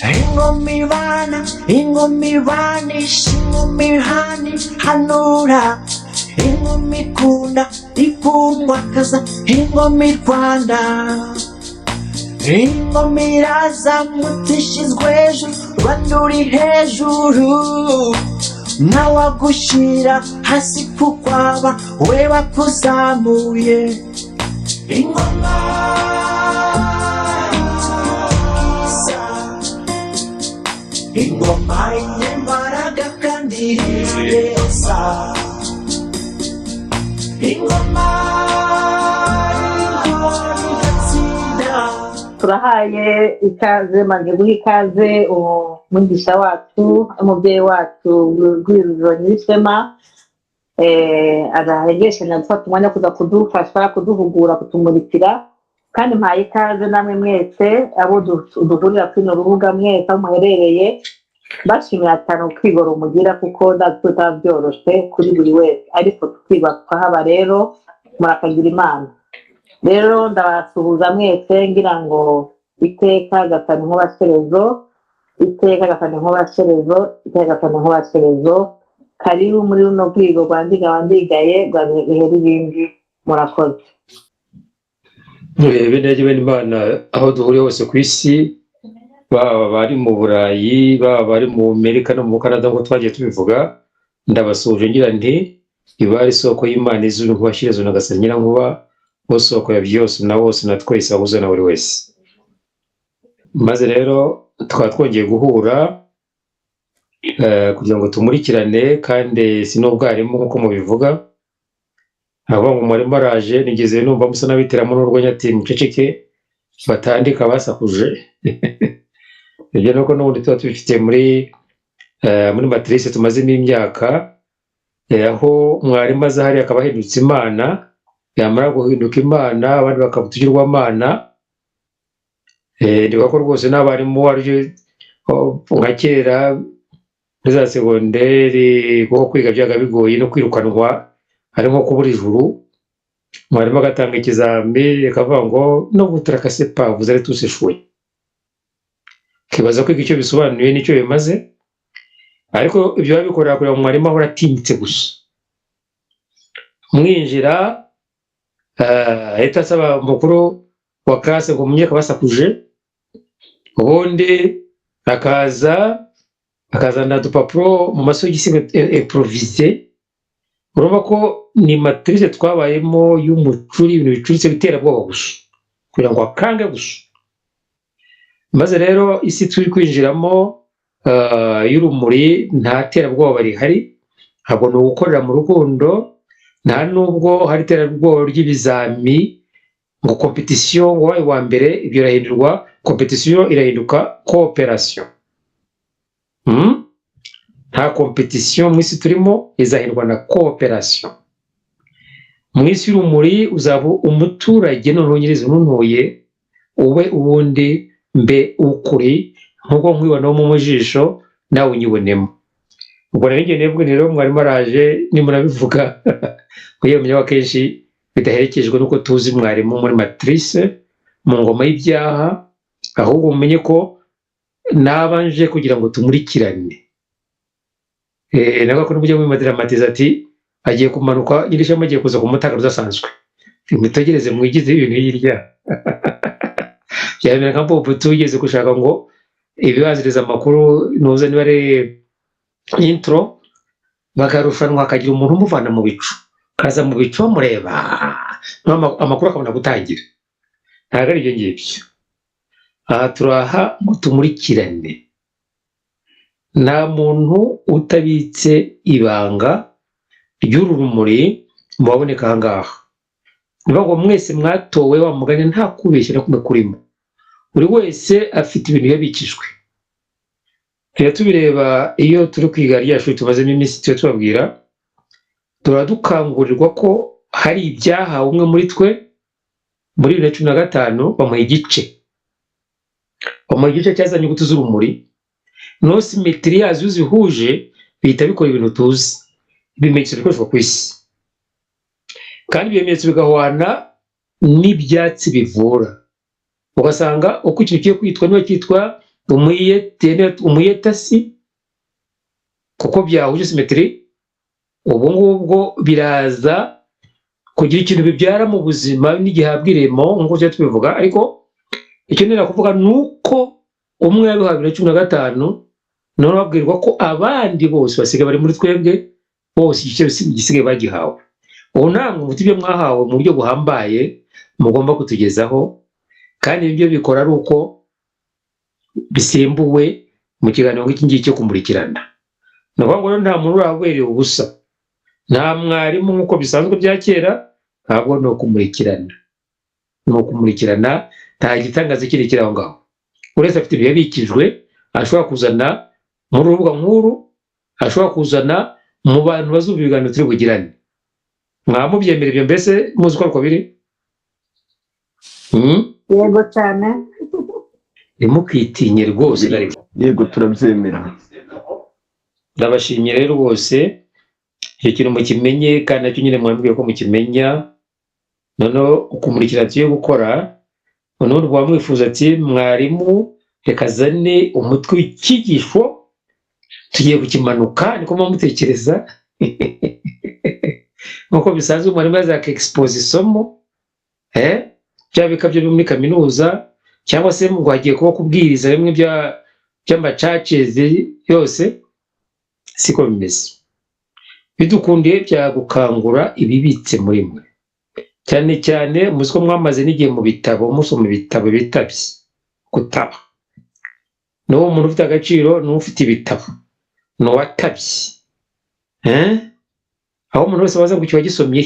ingoma ibana ibanisha ingoma ihani hanura ingoma ikunda ikundwakaza ingoma irwanda ingoma irazamutse ishyizwe hejuru rwanda uri hejuru ntawagushyira hasi kukwaba we bakuzamuye ingoma ingoma y'imbaraga kandi ireza ingoma igatsinda. Turahaye ikaze maze guha ikaze umwigisha wacu umubyeyi wacu Rwizzo Nyirishema araregeshanya gufata umwanya kuza kudufasha kuduhugura kutumurikira kandi mpaye ikaze namwe mwese abo duhurira kuri rubuga mwese aho muherereye bashimira cyane ukwigora umugira kuko ndabyoroshye kuri buri wese ariko twibaka haba rero murakagira imana rero ndabasuhuza mwese ngira ngo iteka gatanu nk'abaserezo iteka gatanu nk'abaserezo karibu muri runo rwigo rwandiga wandigaye rwa bihera ibindi murakoze. Bene Imana aho duhuriye hose ku isi baba bari mu Burayi baba bari mu Amerika no mu Canada ngo twagiye tubivuga ndabasuhuje ngira nti ibari isoko y'Imana izuru nk'ubashyirezo nagasanya nyirankuba bose soko ya byose na bose na twese ahuze na buri wese. Maze rero tukaba twongeye guhura kugira ngo tumurikirane kandi sinubwarimu nk'uko mubivuga abo ngo mwarimu araje nigeze numva musa nabiteramo n'urwenya ati muceceke batandika basakuje ibyo nuko n'ubundi tuba tubifite muri matrice tumazemo imyaka aho mwarimu aza hari akaba ahindutse imana yamara guhinduka imana abandi bakabutugirwamana ndibuka ko rwose n'abarimu waryo nka kera muri za segonderi kuko kwiga byaga bigoye no kwirukanwa ari nko kubura ijuru mwarimu agatanga ikizami akavuga ngo no guturakase pa vous allez tous échouer kibaza kwiga icyo bisobanuye n'icyo bimaze ariko ibyo babikorera kugira ngo mwarimu ahora atinyitse gusa mwinjira ahita asaba mukuru wa classe ngo munyeka basakuje ubundi akazana udupapuro mu masogisi improvise urumva ko ni matrice twabayemo y'umucuri ibintu bicuritse bitera bwoba gusa kugira ngo akange gusa. Maze rero isi turi kwinjiramo y'urumuri nta terabwoba rihari ntabwo ni ugukorera mu rukundo nta nubwo hari terabwoba ry'ibizami ngo competition ngo wabaye wa mbere ibyo irahindurwa competition irahinduka cooperation. Nta competition mu isi turimo izahindurwa na cooperation. Mu isi y'urumuri uzaba umuturage noneho nyirizo nuntuye ube ubundi mbe ukuri nk'uko nkwibona mu mujisho nawe unyibonemo. Ubwo rero ngiye nebwe rero mwarimu araje nimurabivuga kuyemenya akenshi bidaherekejwe nuko tuzi mwarimu muri matrice mu ngoma y'ibyaha ahubwo mumenye ko nabanje kugira ngo tumurikirane nabwo n'ubujya muri madramatize ati agiye kumanuka nyirishema agiye kuza kumutaka rudasanzwe mwitegereze mwigize ibintu hirya cyane nka Bob tugeze gushaka ngo ibibanziriza amakuru nuze niba ari intro bakarushanwa akagira umuntu umuvana mu bicu kaza mu bicu mureba amakuru akabona gutangira ntabwo ari ibyo ngibyo. Aha turaha ngo tumurikirane nta muntu utabitse ibanga ry'uru rumuri mubaboneka aha ngaha niba ngo mwese mwatowe wa mugani nta kubeshyira kumwe kurimo buri wese afite ibintu yabikijwe. Tujya tubireba iyo turi kwiga rya shuri tumazemo iminsi tujya tubabwira turadukangurirwa ko hari ibyahawe umwe muri twe muri 2015 bamuha igice cyazanye inyuguti z'urumuri no simetri yazo zihuje bihita bikora ibintu tuzi ibimenyetso bikoreshwa ku isi kandi ibimenyetso bigahwana n'ibyatsi bivura ugasanga uko ikintu kigiye kwitwa niba cyitwa umuyetasi kuko byahuje simetri, ubu ngubwo biraza kugira ikintu bibyara mu buzima n'igihabwa iremo nk'uko tujya tubivuga. Ariko icyo nera kuvuga ni uko umwe yabihawe 2015 none babwirwa ko abandi bose basigaye bari muri twebwe bose igisigaye bagihawe. Ubu namwe muti ibyo mwahawe mu buryo buhambaye mugomba kutugezaho, kandi ibyo bikora ari uko bisembuwe mu kiganiro nk'iki ngiki cyo kumurikirana. Ni ukuvuga ngo nta muntu urabereye ubusa, nta mwarimu nk'uko bisanzwe bya kera, ntabwo ni ukumurikirana. Ni ukumurikirana, nta gitangaza kirekire aho ngaho. Uretse afite ibihe bikijwe, ashobora kuzana mu rubuga nkuru, ashobora kuzana mu bantu bazumva ibiganiro turi bugirane. Mwamubyemera ibyo mbese muzi ko ariko biri? yego cyane. Ntimukitinye rwose na rimwe. Yego turabyemera. Ndabashimye rero rwose, icyo kintu mukimenye, kandi nacyo nyine mwambwiye ko mukimenya. Noneho ukumurikira tugiye gukora, noneho rwamwifuza ati mwarimu reka azane umutwe w'icyigisho tugiye kukimanuka, niko mutekereza nk'uko bisanzwe mwarimu yazaka expose isomo bya bikabyo byo muri kaminuza, cyangwa se ngo hagiye kuba kubwiriza bimwe by'amacacezi yose. Siko bimeze. Bidukundiye byagukangura ibibitse muri mwe, cyane cyane muzi ko mwamaze n'igihe mu bitabo musoma ibitabo bitabye gutaba. N'uwo muntu ufite agaciro n'uwo ufite ibitabo n'uwatabye. Aho umuntu wese waza ngo kiba gisomye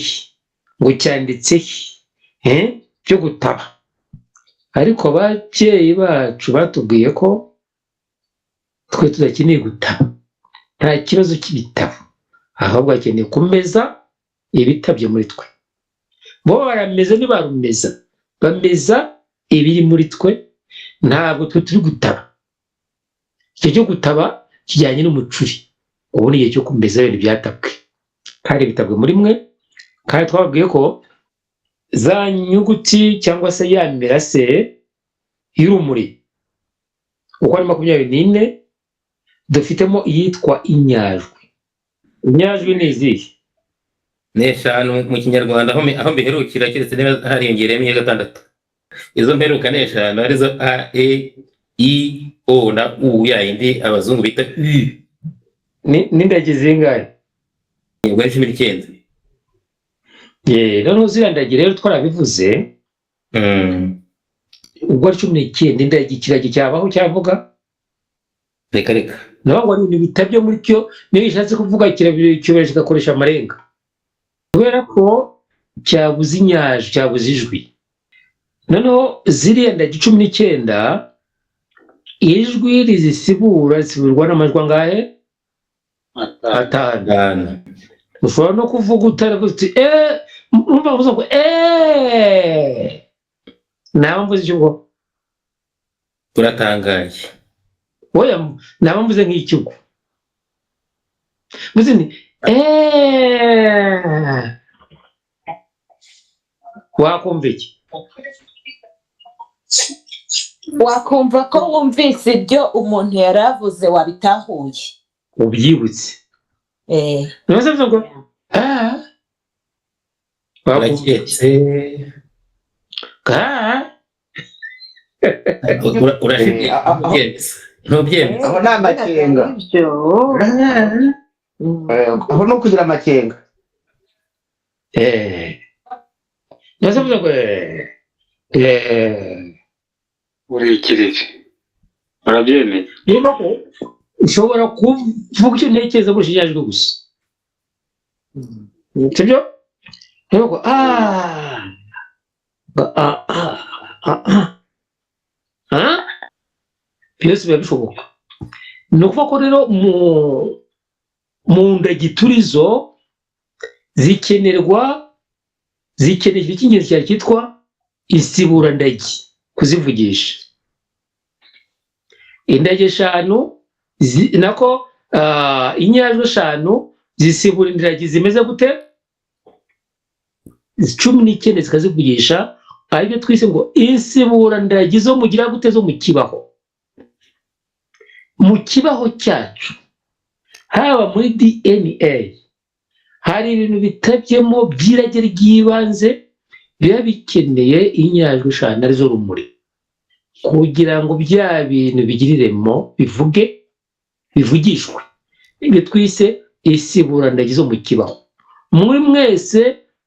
ngo cyanditse byo gutaba. Ariko ababyeyi bacu batubwiye ko twe tudakeneye gutaba, nta kibazo cy'ibitabo, ahubwo akeneye kumeza ibitabye muri twe. Bo barameza ntibarumeza, bameza ibiri muri twe, ntabwo twe turi gutaba. Icyo cyo gutaba kijyanye n'umucuri, ubu ni igihe cyo kumeza ibintu byatabwe kandi bitabwe muri mwe. Kandi twababwiye ko za nyuguti cyangwa se ya mirase y'urumuri uko ari 24 dufitemo iyitwa inyajwi. Inyajwi ni izihe? Ni eshanu mu kinyarwanda, aho mbiherukira keretse niba hariyongereyemo iya gatandatu. Izo mperuka ni eshanu, arizo a, e, i, o na u, ya yindi abazungu bita u. N'indagi zingahe? Ubwo ari 19. Noneho ziriya ndagi rero twarabivuze, ubwo ari 19 indagi kiragi cyabaho cyavuga? Reka naho ngo ni bitabye muri cyo, niyo ishatse kuvuga kirabire kigakoresha amarenga, kubera ko cyabuze inyaje, cyabuze ijwi. Noneho ziriya ndagi 19 ijwi risibirwa n'amajwi angahe? 5. Ushobora no kuvuga utaravuze uti umva uvuze ngo naba mvuze icyo ngo turatangaye. Oya, naba mvuze nk'icyugo. Mvuze ni wakumva iki? Wakumva ko wumvise ibyo umuntu yaravuze wabitahuye. Ubyibutse. Nose mvuze ngo Uraketse. Urashimye. Ntubyemeza. Aho nta makenga. Aho no kugira amakenga. Nose mvuze ngo urikirije urabyemeye. niba ko ushobora kuvuga icyo ntekereza gusa ijajwe gusa, sibyo? Ntabwo byose biba bishoboka. Ni ukuvuga ko rero mu ndagiturizo zikenera icy'ingenzi cyane cyitwa insiburandagi, kuzivugisha. Indagi 5 nako inyajwi 5 zisibura indagi zimeze gute? 19 zikazivugisha, aribyo twise ngo insiburandagi zo mugira gute, zo mu kibaho. mu kibaho cyacu haba muri DNA hari ibintu bitabyemo by'irage ry'ibanze biba bikeneye inyajwi eshanu arizo rumuri kugira ngo bya bintu bigiriremo bivugishwe ibyo twise isiburandagizo zo mu kibaho. Muri mwese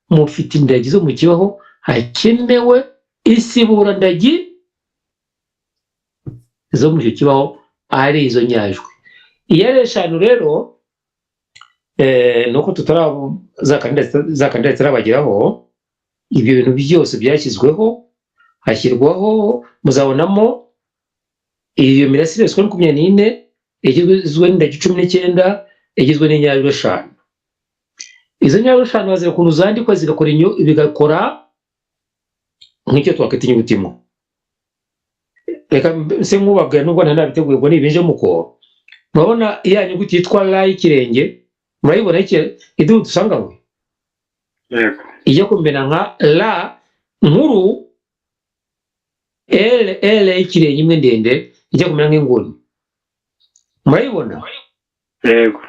mufite indagi zo mu kibaho hakenewe isiburandagi zo mu kibaho ari izo nyajwi. Iyo ari eshanu rero nuko za kandida zitarabageraho ibyo bintu byose byashyizweho hashyirwaho muzabonamo iyo mirasire ya 24 igizwe n'indagi 19 igizwe n'inyajwi eshanu. Izo nyajwi eshanu bazira ukuntu zandikwa bigakora nk'icyo twakwita inyuguti imwe. Reka se nkubabwira nubwo ntabiteguye ngo nibinje muko murabona iya nyuguti yitwa la y'ikirenge murayibona idu dusanga we Yego. iyo kumbena nka la nkuru L y'ikirenge imwe ndende ijya kumera nk'inguni murayibona. Yego.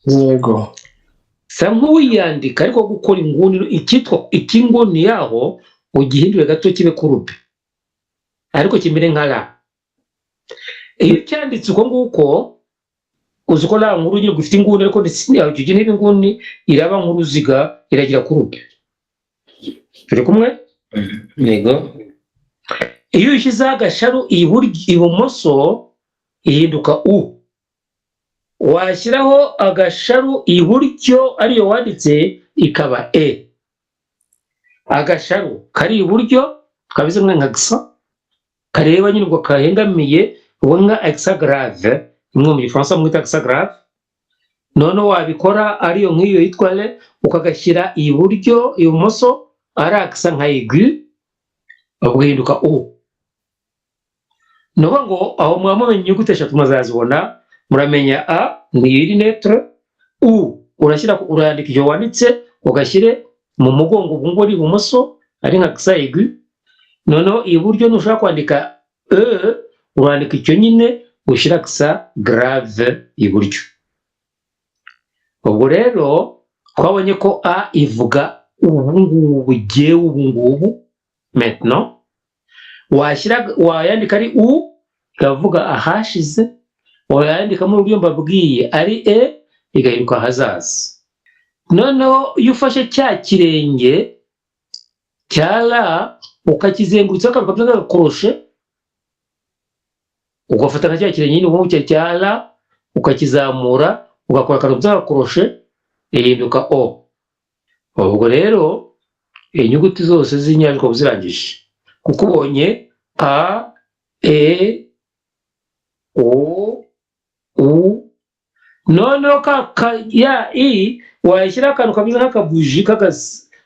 Yego. sa nk'uyandika ariko gukora inguni ikitwa ikinguni yaho ugihindure gato kibe kurube ariko kimere nka la. Iyo cyanditse uko nguko uzi ko la nkuru nyine gufite inguni ariko icyo gihe inguni iraba nk'uruziga iragira kurube. Turi kumwe? Yego. Iyo ushyizeho agasharu ibumoso ihinduka u, washyiraho agasharu iburyo ariyo wanditse ikaba e. Agasharu kari iburyo kabize nka gisa kareba nyine ubwo kahengamiye ubu nka hexagraphe imwe mu gifaransa mwita hexagraphe. Noneho wabikora ariyo nk'iyo yitwa le ukagashyira iburyo ibumoso ari akisa nka aigu ugahinduka u. Nuko ngo aho mwamumenye inyuguti eshatu muzazibona muramenya a ni iri netre u urandika iyo wanditse ugashyire mu mugongo ubu ngubu ibumoso ari nka akisa aigu. Noneho iburyo nushaka kwandika e urandika icyo nyine ushyira akisa grave iburyo. Ubwo rero twabonye ko a ivuga ubungubu jewe ubungubu maintenant wayandika ari u ikavuga ahashize wayandika mu buryo mbabwiye ari e igahinduka ahazaza. Noneho iyo ufashe cya kirenge cya la ukakizengurutsa ukavuga nk'agakoroshe ugafata nka cya kirenge nyine ubu cya la ukakizamura ugakora akantu by'agakoroshe ihinduka o. Ubwo rero inyuguti zose z'inyajwi uba zirangije kuko ubonye a e o u. Noneho ya i wayashyira akantu kameze nk'akabuji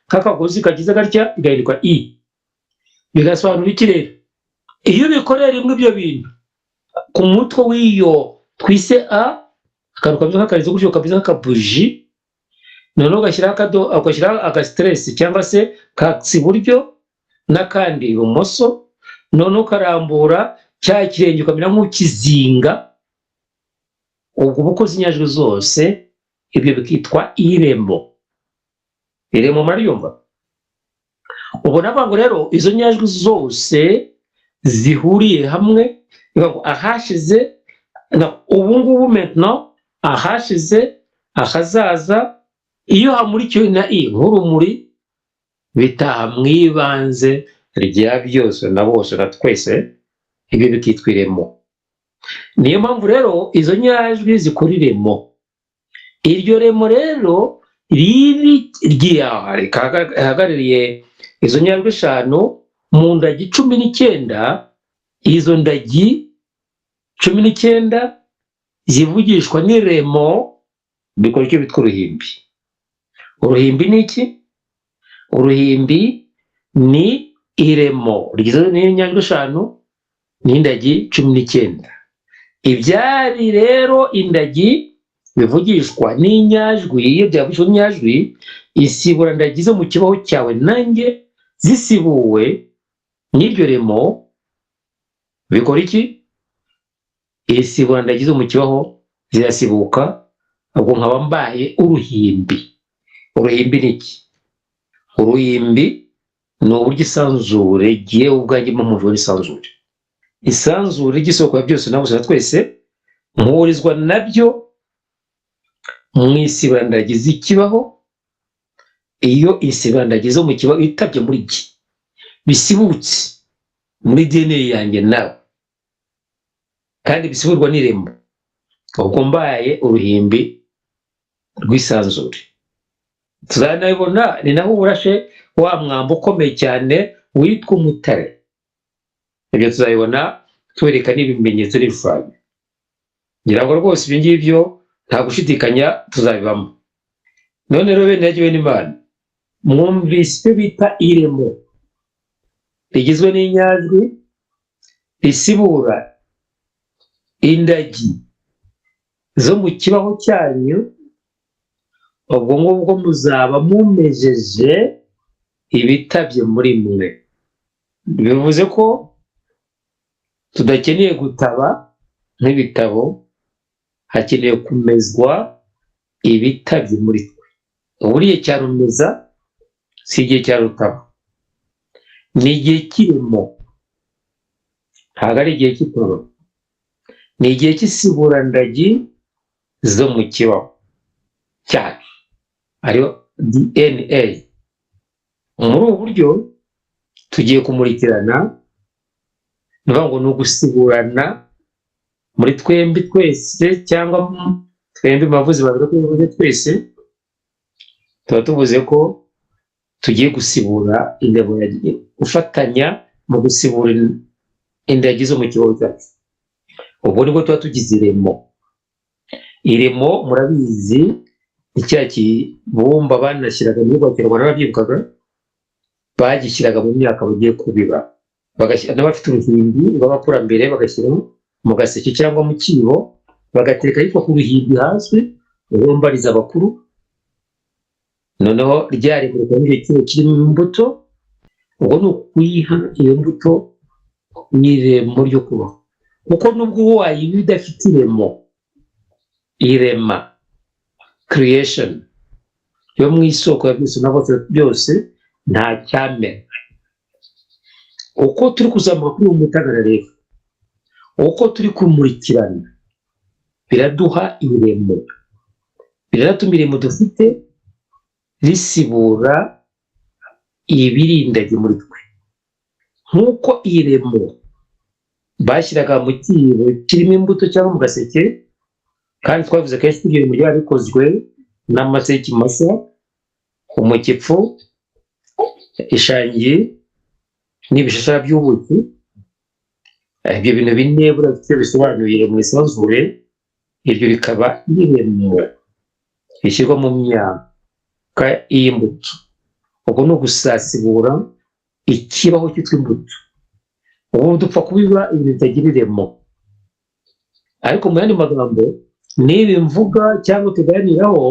k'akagozi kagize gatya igahinduka i. Bigasobanura iki rero? Iyo ubikorera rimwe ibyo bintu ku mutwe w'iyo twise a akantu kameze nk'akarizo gutyo kameze nk'akabuji noneho ugashyiraho agastress cyangwa se kasi iburyo n'akandi ibumoso noneho ukarambura cya kirenge ukamera nk'ukizinga. Ubwo ubukoze inyajwi zose ibyo bikitwa iremo. Iremo mariyumva. Ubona ngo rero izo nyajwi zose zihuriye hamwe ahashize ubu ngubu maintenant ahashize ahazaza iyo hamurikiwe na i nk'urumuri bitaha mwibanze rya byose na bose na twese ibyo bikitwa iremo. Niyo mpamvu rero izo nyajwi zikuriremo. Iryo remo rero riri rihagarariye izo nyajwi eshanu mu ndagi 19. Izo ndagi 19 zivugishwa n'iremo bikora icyo bitwa uruhimbi. Uruhimbi ni iki? Uruhimbi ni iremo rigizwe n'inyajwi eshanu n'indagi 19. Ibyari rero indagi bivugishwa n'inyajwi iyo byavugishwa n'inyajwi isibura ndagi zo mu kibaho cyawe nanjye zisibuwe n'iryo remo bikora iki? isibura ndagize mu kibaho zirasibuka, ubwo nkaba mbaye uruhimbi. Uruhimbi ni iki? Uruhimbi ni uburyo isanzure giye ubwanjye mu mujura isanzure. Isanzure ry'isoko ya byose na bose na twese mpurizwa nabyo mu isibura ndagize ikibaho. Iyo isibura ndagize mu kibaho itabye muri iki bisibutse muri DNA yanjye nawe, kandi bisiburwa n'irembo, ubwo mbaye uruhimbi rw'isanzure. Tuzanabibona ni naho urashe wa mwambo ukomeye cyane witwa umutare. Ibyo tuzabibona tubereka n'ibimenyetso n'ibishushanyo. Ngira ngo rwose ibi ngibyo nta gushidikanya tuzabibamo. None rero bene yagiwe n'Imana, mwumvise icyo bita iremo rigizwe n'inyajwi risibura indagi zo mu kibaho cyanyu. Ubwo ngubwo muzaba mumejeje ibitabye muri mwe. Bivuze ko tudakeneye gutaba nk'ibitabo, hakeneye kumezwa ibitabye muri twe. Buriya cyarumeza si igihe cyarutaba, ni igihe kirimo, ntabwo ari igihe cy'itoro. Ni igihe cy'isiburandagi zo mu kibaho cyacu, ariyo DNA. Muri ubu buryo tugiye kumurikirana, niyo ngo ni ugusiburana muri twembi twese, cyangwa twembi bavuze babiri twese, tuba tuvuze ko tugiye gusibura indabo, gufatanya mu gusibura indagi zo mu kibaho cyacu. Ubwo nibwo tuba tugize iremo. Iremo murabizi icya kibumba banashyiraga mu rwego barabyibukaga, bagishyiraga mu myaka bagiye kubiba, bagashyira n'abafite uruhimbi rw'abakurambere bagashyira mu gaseke cyangwa mu kibo, bagateka ariko ku ruhimbi hasi ubumbariza abakuru. Noneho ryari muri kino kirimo imbuto, ubwo ni ukuyiha iyo mbuto n'iremo ryo kubaho, kuko nubwo wayiba idafite iremo, irema creation yo mu isoko ya byose na byose nta cyamera. Uko turi kuzamuka kuri uwo mutagara rero, uko turi kumurikirana, biraduha iremo, biratuma iremo dufite risibura ibirindagi muri twe. Nk'uko iremo bashyiraga mu kibo kirimo imbuto cyangwa mu gaseke, kandi twavuze kenshi tugiye mu gihe bikozwe n'amaseki masa, umukipfu, ishangi n'ibishashara by'ubuki. Ibyo bintu bine burafite bisobanuye mu isanzure, iryo rikaba iremo rishyirwa mu myaka y'imbuto. Ubwo ni ugusasibura ikibaho cyitwa imbuto. Ubu dupfa kubiba ibintu bitagira iremo, ariko mu yandi magambo niba mvuga cyangwa tuganiraho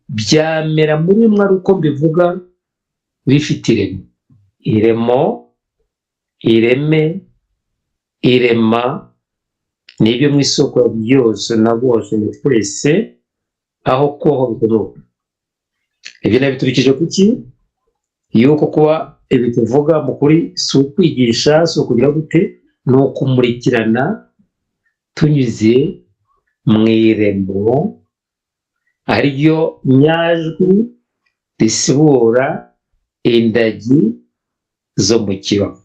byamera muri mwe ari uko mbivuga bifite ireme. Iremo, ireme, irema nibyo mu isoko ya byose na bose ni twese, aho koho bikomoka. Ibyo nabiturikije kuki? Yuko kuba ibi tuvuga mu kuri si ukwigisha, si ukugira gute, ni ukumurikirana tunyuze mu iremo, ariryo nyajwi risibura indagi zo mu kibaho.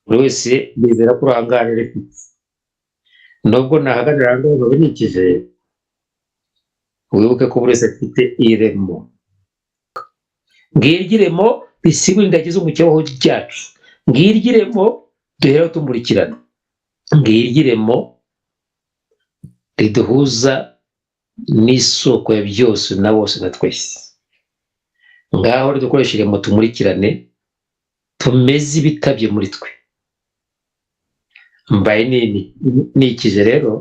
Buri wese bizera ko urangane rifite, nubwo nahagarara ahangaha nkaba nikije, wibuke ko buri wese afite iremo. Ngiryo iremo risibura indagi zo mu kibaho cyacu, ngiryo iremo duhera tumurikirana, ngiryo iremo riduhuza n'isoko ya byose na bose na twese. Ngaho ridukoresha iremo tumurikirane, tumeze ibitabye muri twe. Mbaye nikije rero,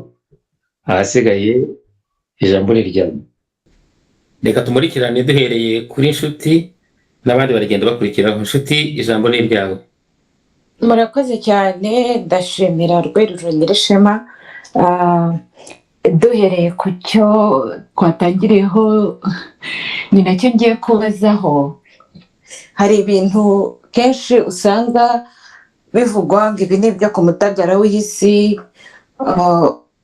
ahasigaye ijambo ni ryanyu. Reka tumurikirane duhereye kuri inshuti n'abandi baragenda bakurikiraho. Inshuti, ijambo ni iryawe. murakoze cyane, ndashimira Rweruriro Nyirishema Ah, duhereye ku cyo twatangiriyeho ni nacyo ngiye kubazaho. Hari ibintu kenshi usanga bivugwa ngo ibi ni ibyo ku mutagara w'isi.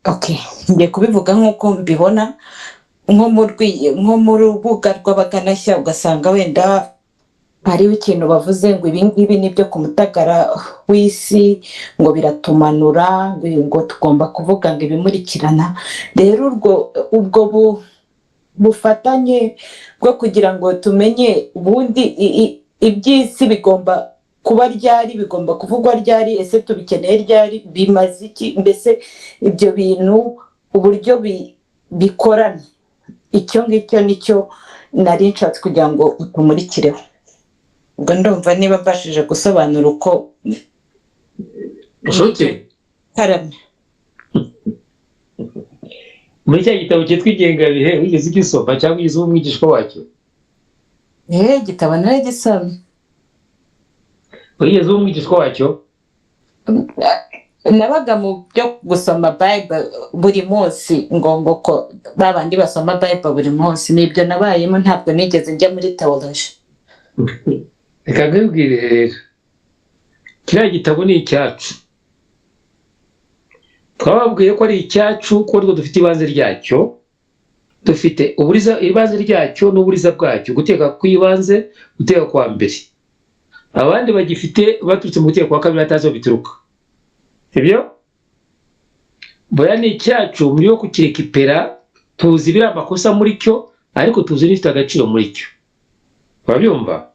Okay, ngiye kubivuga nk'uko mbibona, nko mu rubuga rw'abaganashya ugasanga wenda hariho ikintu bavuze ngo ibi ngibi ni ibyo ku mutagara w'isi, ngo biratumanura, ngo tugomba kuvuga ngo ibimurikirana. Rero ubwo bufatanye bwo kugira ngo tumenye ubundi iby'isi bigomba kuba ryari, bigomba kuvugwa ryari, ese tubikeneye ryari, bimaze iki, mbese ibyo bintu uburyo bikorana, icyo ngicyo nicyo nari nshatse kugira ngo tumurikireho. Ubwo ndumva niba mbashije gusobanura uko karame. Muri cya gitabo cyitwa Ingengabihe wigeze ugisoma cyangwa wigeze uba umwigishwa wacyo? Igitabo naragisomye. Wigeze uba umwigishwa wacyo? Nabaga mu byo gusoma Bible buri munsi, ngo ko babandi basoma Bible buri munsi, nibyo nabayemo, ntabwo nigeze njya muri theology. Reka nkubwire rero, kiriya gitabo ni icyacu. Twababwiye ko ari icyacu kuko rwo dufite ibanze ryacyo, dufite ibanze ryacyo n'uburiza bwacyo, guteka kw'ibanze, guteka kwa mbere. Abandi bagifite baturutse mu guteka kwa kabiri batazi aho bituruka, sibyo? Boya ni icyacu, muri yo kukirekipera, tuzi biriya amakosa muri cyo, ariko tuzi n'ifite agaciro muri cyo. Urabyumva?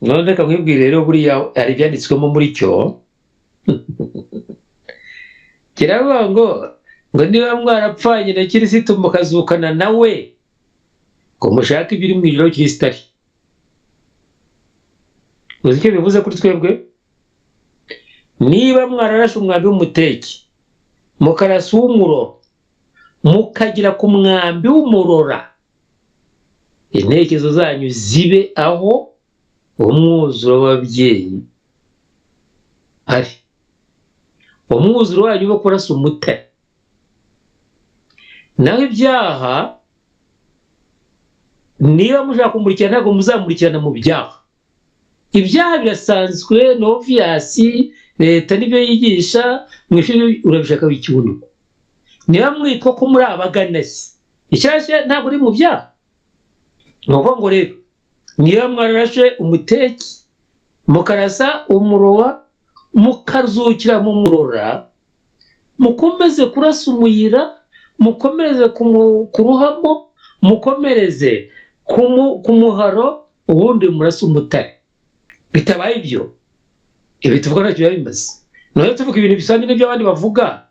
None reka nkubwire rero, buriya hari ibyanditswemo muri cyo. Kiravuga ngo niba mwarapfanye na Kirisitu mukazukana nawe, ngo mushake ibiri mu ijoro Kirisitu ari. Uzi icyo bivuze kuri twebwe? Niba mwararashe umwambi w'umuteki, mukarasa uw'umuro, mukagira ku mwambi w'umurora, intekerezo zanyu zibe aho umwuzuro w'ababyeyi ari. Umwuzuro wanyu wo kurasa umutare. Naho ibyaha, niba mushaka kumurikirana ntabwo muzamurikirana mu byaha. Ibyaha birasanzwe, ni obvious, leta nibyo yigisha, mwishuri urabishaka w'ikibuno. Niba mwitwa ko muri abaganashya, icyaha ntabwo uri mu byaha. Ni ukuvuga ngo rero, niba mwararashe umuteki, mukarasa umurowa, mukazukira mu murora, mukomeze kurasa umuyira, mukomereze kuruhamo, mukomereze ku muharo, ubundi murasa umutare. Bitabaye ibyo, ibi tuvuga ntacyo biba bimaze. Noneho tuvuga ibintu bisanzwe n'ibyo abandi bavuga,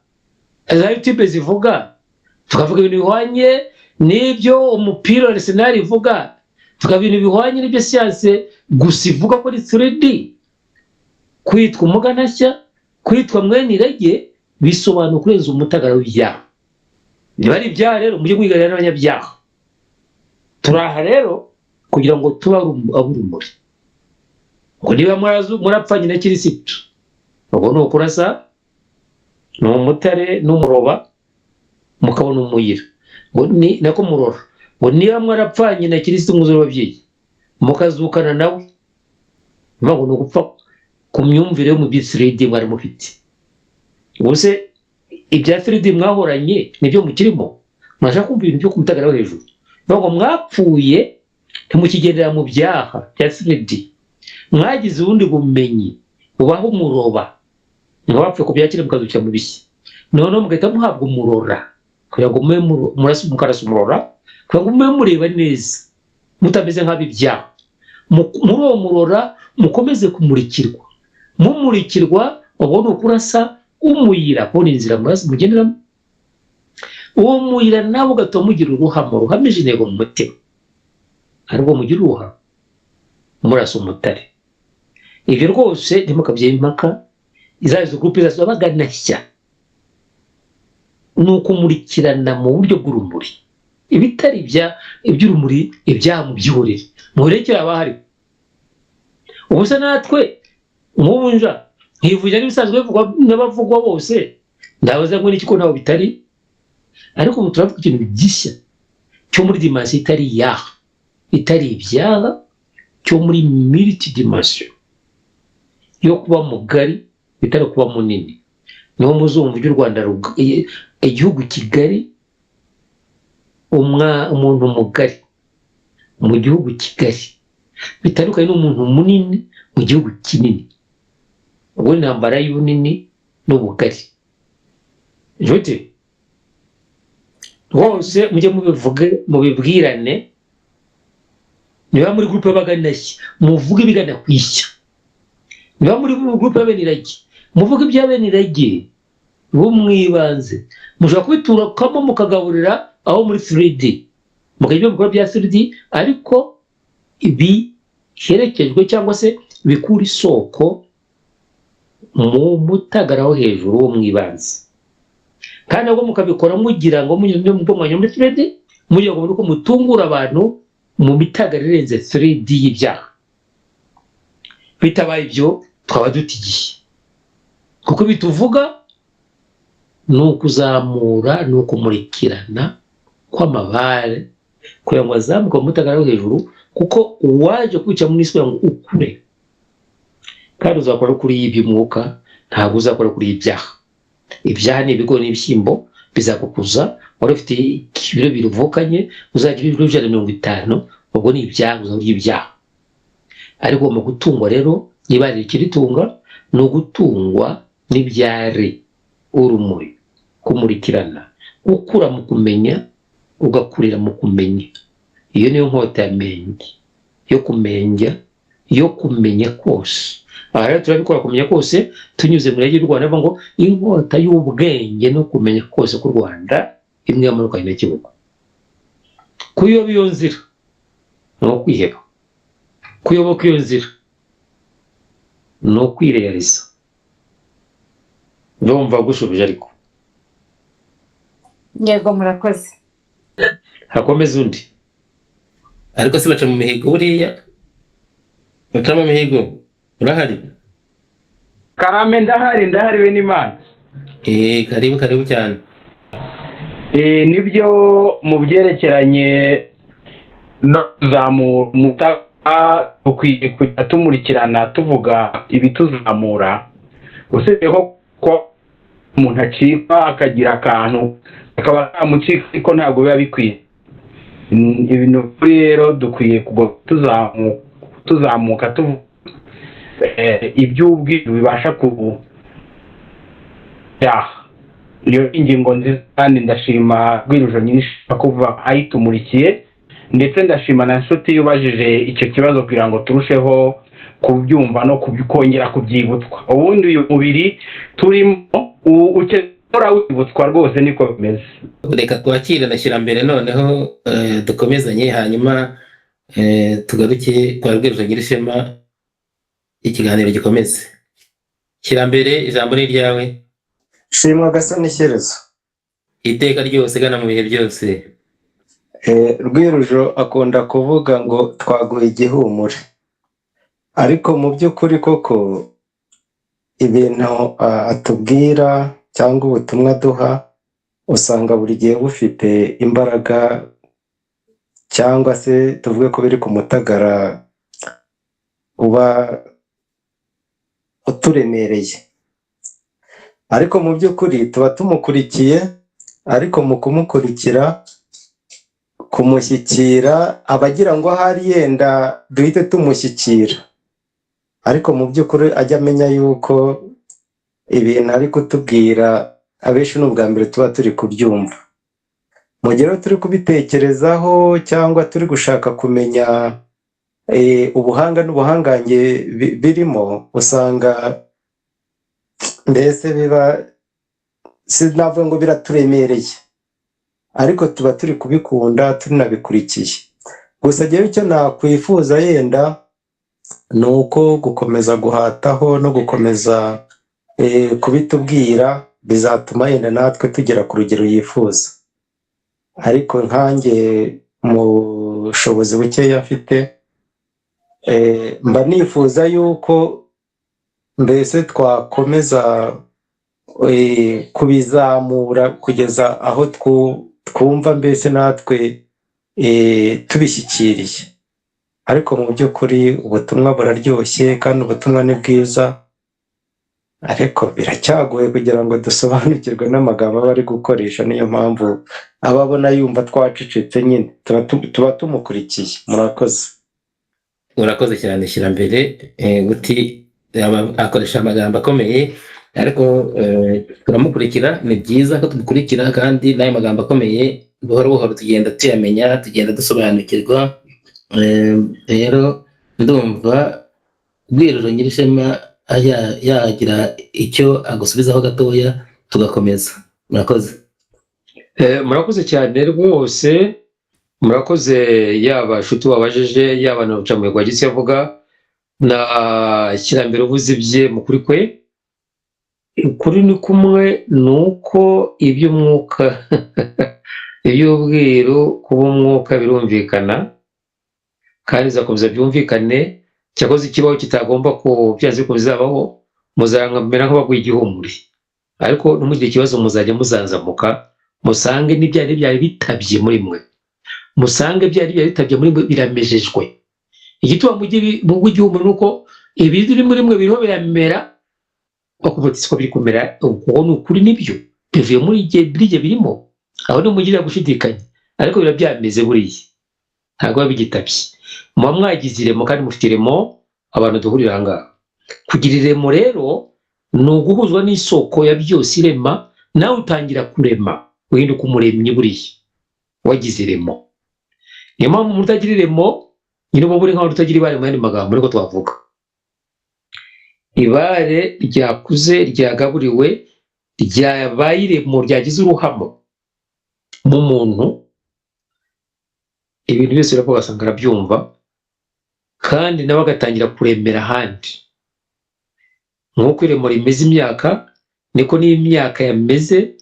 za YouTube zivuga, tukavuga ibintu bihwanye n'ibyo umupira wa Arsenal ivuga, tukavuga ibintu bihwanye n'ibyo siyanse gusa ivuga ko ari 3D. Kwitwa umuganashya, kwitwa mwene irage, bisobanura kurenza umutagara w'ibyaha. Niba ari ibyaha rero, mujye mwigarira n'abanyabyaha. Turaha rero kugira ngo tuba ab'urumuri. Ngo niba murapfanye na Kirisitu, ubwo ni ukurasa, ni umutare n'umuroba, mukabona umuyira. Ngo ni nako murora. Ngo niba mwarapfanye na Kirisitu mwuzure w'ababyeyi, mukazukana nawe, ngo ni ugupfa ku myumvire yo mu bya 3D mwari mufite. Ubuse ibya 3D mwahoranye nibyo mukirimo, mwashaka kumva ibintu byo kumutagara hejuru. Ngo mwapfuye ntimukigendera mu byaha bya 3D, mwagize ubundi bumenyi bubaho umuroba, mwapfuye ku byakire mukazukira mu bishya. Noneho mugahita muhabwa umurora kugira ngo mukarasa umurora, kugira ngo mube mureba neza, mutameze nk'ab'ibyaha. Muri uwo murora mukomeze kumurikirwa, mumurikirwa, ubone ukurasa umuyira, kubona inzira mugenderamo. Uwo muyira nawe ugatuma mugira uruhamo ruhamije intego mu mutima, ariko mugira uruhamo murasa umutare. Ibyo rwose ntimukabye impaka, izo groupe zabaganashya, ni ukumurikirana mu buryo bw'urumuri. Ibitari iby'urumuri, ibyaha mu byihorere, murekere abahari. Ubusa natwe nk'ubunja nkivugira n'ibisanzwe bivugwa n'abavugwa bose, ndabaza ngo niki ko ntaho bitari, ariko ubu turavuga ikintu gishya cyo muri dimension itari ibyaha, cyo muri multi dimension yo kuba mugari bitari kuba munini. Niho muzumva by'u Rwanda igihugu kigari, umuntu mugari mu gihugu kigari bitandukanye n'umuntu munini mu gihugu kinini. Ubwo intambara y'ubunini n'ubugari. Jote bose mujye mubivuge mubibwirane, niba muri groupe y'abaganashya muvuge ibigana kwishya, niba muri groupe y'abenirage muvuge iby'abenirage bo mwibanze, mushobora kubitura kamo mukagaburira aho muri 3D mukajya mukora bya 3D, ariko ibi herekejwe cyangwa se bikura isoko mu mutagaraho hejuru wo mwibanze, kandi ahubwo mukabikora mugira ngo munyuze mu mwanya muri 3D, mugira ngo nuko mutungura abantu mu mitagara irenze 3D y'ibyaha. Bitabaye ibyo twaba dutigiye, kuko bituvuga ni ukuzamura ni ukumurikirana kw'amabare kugira ngo azamuka mu mutagaraho hejuru, kuko uwaje kwica mu isi ngo ukure, kandi uzakora kuri iby'umwuka, ntabwo uzakora kuri ibyaha. Ibyaha ni ibigori n'ibishyimbo bizakukuza, wari ufite ibiro biruvukanye uzagira ibiro 150, ubwo ni ibyaha, uzarya ibyaha. Ariko mu gutungwa rero, niba ari ikiritunga ni ugutungwa n'ibyari urumuri, kumurikirana, gukura mu kumenya ugakurira mu kumenya. Iyo niyo nkota yamenye yo kumenya, yo kumenya kose. Aha rero turabikora kumenya kose tunyuze mu rege y'u Rwanda, bavuga ngo inkota y'ubwenge no kumenya kose ku Rwanda imwe yamanukanye na Kibuga. Kuyoba iyo nzira ni ukwiheba, kuyoboka iyo nzira ni ukwireyariza. Ndumva gushubije ariko yego murakoze. hakomeza undi. ariko se baca mu mihigo buriya, baca mu mihigo urahari? Karame ndahari we n'Imana. Karibu cyane. Nibyo mu byerekeranye no kuzamura ukwiye kujya tumurikirana tuvuga ibituzamura, usibyeho ko umuntu acika akagira akantu akaba yamucika, ariko ntabwo biba bikwiye. Ibintu rero dukwiye tuzamuka tuvuga iby'ubwiru bibasha iyo ingingo nziza, kandi ndashima Rwirujo nyinshi kuva ayitumurikiye, ndetse ndashima na nshuti yubajije icyo kibazo kugira ngo turusheho kubyumva no kongera kubyibutswa. Ubundi uyu mubiri turimo ukora wibutswa rwose, niko bimeze. Reka twakire ndashyira mbere, noneho dukomezanye, hanyuma tugaruke kwa Rwirujo Nyirishema, ikiganiro gikomeze. Shyira mbere, ijambo ni ryawe. Shimwa Gasani Shyerezo. Iteka ryose gana mu bihe byose. Rwirujo akunda kuvuga ngo twaguye igihumure, ariko mu by'ukuri koko ibintu atubwira cyangwa ubutumwa duha usanga buri gihe bufite imbaraga, cyangwa se tuvuge ko biri ku mutagara uba uturemereye. Ariko mu by'ukuri tuba tumukurikiye, ariko mu kumukurikira kumushyikira abagira ngo ahari yenda duhite tumushyikira, ariko mu by'ukuri ajya amenya yuko ibintu ari kutubwira abenshi n'ubwa mbere tuba turi kubyumva. Mu gihe turi kubitekerezaho cyangwa turi gushaka kumenya ubuhanga n'ubuhangange birimo, usanga mbese biba sinavuga ngo biraturemereye, ariko tuba turi kubikunda tunabikurikiye. Gusa njyewe icyo nakwifuza yenda ni uko gukomeza guhataho no gukomeza kubitubwira, bizatuma yenda natwe tugera ku rugero yifuza. Ariko nkanjye mu bushobozi bukeya mfite, mba nifuza yuko mbese twakomeza kubizamura kugeza aho twumva mbese natwe tubishyikiriye, ariko mu by'ukuri ubutumwa buraryoshye kandi ubutumwa ni bwiza, ariko biracyagoye kugira ngo dusobanukirwe n'amagambo aba ari gukoresha. Niyo mpamvu aba abona yumva twacecetse, nyine tuba tumukurikiye. Murakoze. urakoze cyane shyira mbere guti akoresha amagambo akomeye, ariko turamukurikira. Ni byiza ko tumukurikira, kandi n'ayo magambo akomeye buhoro buhoro tugenda tuyamenya, tugenda dusobanukirwa. Rero ndumva Bwiriro Nyirishema yagira icyo agusubizaho gatoya tugakomeza. Murakoze. Murakoze cyane rwose, murakoze. Yaba nshuti wabajije, yaba na Rucamuhigo wagize avuga, na Kirambere uvuze ibye mu kuri kwe. Ukuri ni kumwe, ni uko iby'umwuka iby'ubwiru kuba umwuka birumvikana, kandi bizakomeza byumvikane. Cyakoze ikibaho kitagomba ko byanze ko bizabaho, muzamera nk'abaguye igihumuri, ariko ntimugire ikibazo, muzajya muzanzamuka musange n'ibyari bitabye muri mwe, musange byari bitabye muri mwe biramejejwe. Igituma mugwe igihumuri ni uko ibiri muri mwe biriho biramera, bakubutse ko biri kumera. Ubwo ni ukuri, nibyo bivuye muri igihe birimo, aho nimugirira gushidikanya, ariko birabyameze buriya, ntabwo biba bigitabye. Muba mwagize iremo, kandi mufite iremo abantu duhurira aha ngaha. Kugira iremo rero ni uguhuzwa n'isoko ya byose irema, nawe utangira kurema, uhinduka umuremyi buriya wagize iremo. Niyo mpamvu umuntu utagira iremo nyine uba uri nk'aho utagira ibare, mu yandi magambo niko twavuga. Ibare ryakuze, ryagaburiwe, ryabaye iremo, ryagize uruhamo mu muntu, ibintu byose biravuga, ugasanga arabyumva, kandi nawe agatangira kuremera ahandi. Nk'uko iremo rimeze imyaka, niko n'imyaka yameze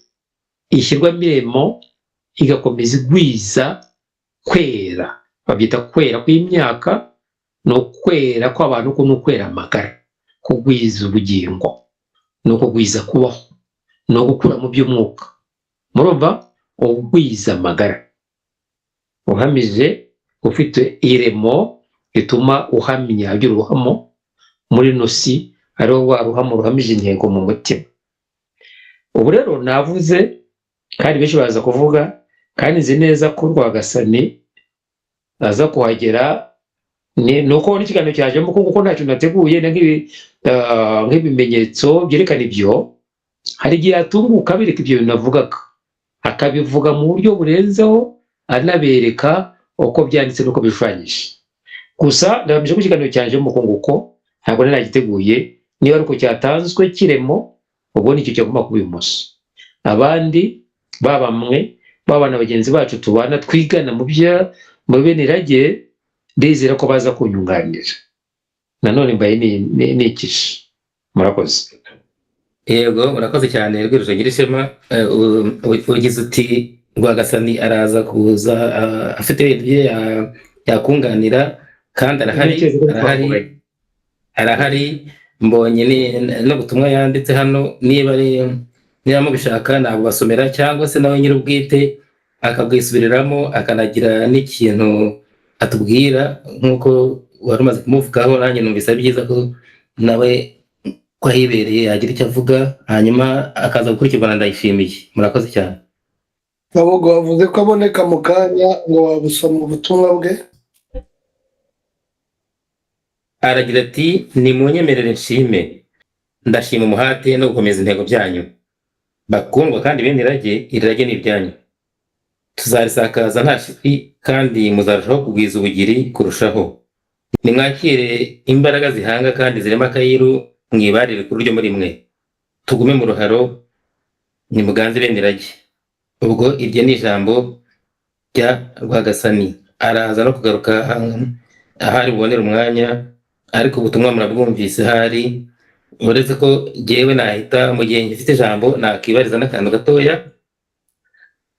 ishyirwamo iremo, igakomeza igwiza kwera. Babyita kwera kw'imyaka, ni ukwera kw'abantu, ni ukwera amagara, kugwiza ubugingo, ni ukugwiza kubaho, ni ugukura mu by'umwuka. Murumva, ugwiza amagara uhamije, ufite iremo rituma uhamya, agira uruhamo muri nosi, ariho wa ruhamo ruhamije intego mu mutima. Ubu rero navuze, kandi benshi baza kuvuga, kandi nzi neza ko Rwagasani aza kuhagera. Ni uko n'ikiganiro cyajemo, kuko nta kintu nateguye nk'ibimenyetso byerekana ibyo. Hari igihe yatunguka bereka ibyo bintu navugaga, akabivuga mu buryo burenzeho, anabereka uko byanditse n'uko bishushanyije. Gusa ndabamenyesha ko ikiganiro cyajemo nguko, ntabwo naragiteguye. Niba ari uko cyatanzwe kiremo, ubwo nicyo cyagomba kuba ibumoso. Abandi babamwe, babana bagenzi bacu tubana twigana mu bene irage, ndizera ko baza kunyunganira. Nanone mbaye nikishe. Murakoze. Yego, murakoze cyane Rwiriro Nyirishema. Ugize uti Rwagasani araza kuza afite ibintu bye yakunganira, kandi arahari. Mbonye n'ubutumwa yanditse hano, niba mubishaka ntabwo basomera, cyangwa se nawe nyir'ubwite akabwisubiriramo, akanagira n'ikintu atubwira nk'uko wari umaze kumuvugaho. Nanjye numvise ari byiza ko nawe ko ahibereye yagira icyo avuga, hanyuma akaza gukurikirana. Ndayishimiye. Murakoze cyane. Babogo wavuze ko aboneka mu kanya, ngo wabusoma ubutumwa bwe. Aragira ati, nimunyemerere nshime, ndashima umuhate no gukomeza intego byanyu bakundwa, kandi bene irage ni ibyanyu. Tuzarisakaza nta shiti, kandi muzarushaho kugwiza ubugiri kurushaho. Nimwakire imbaraga zihanga kandi zirema akayiru, mwibarire ku buryo muri mwe. Tugume mu ruharo, nimuganze bene irage. Ubwo iryo ni ijambo rya Rwagasani. Araza no kugaruka ahari bubonera umwanya, ariko ubutumwa murabwumvise hari. Uretse ko jyewe nahita mu gihe ngifite ijambo nakibariza n'akantu gatoya.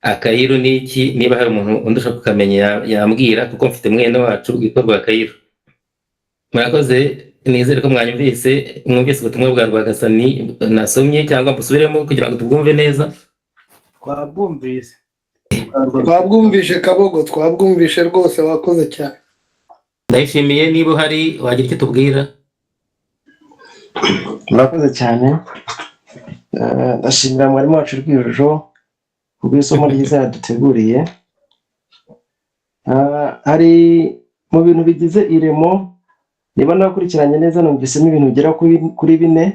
Akayiru ni iki? Niba hari umuntu undusha kukamenya yambwira, kuko mfite mwene wacu witwa Rwakayiru. Murakoze nizere ko mwumvise ubutumwa bwa Rwagasani nasomye cyangwa mbusubiremo kugira ngo tubwumve neza. twabwumvise twabwumvishe Kabogo, twabwumvishe rwose, wakoze cyane. Ndayishimiye, niba uhari wagira icyo tubwira. murakoze cyane. Ndashimira mwarimu wacu Rwirujo kubw'isomo ryiza yaduteguriye. Hari mu bintu bigize iremo, niba nakurikiranye neza numvisemo ibintu bigera kuri 4: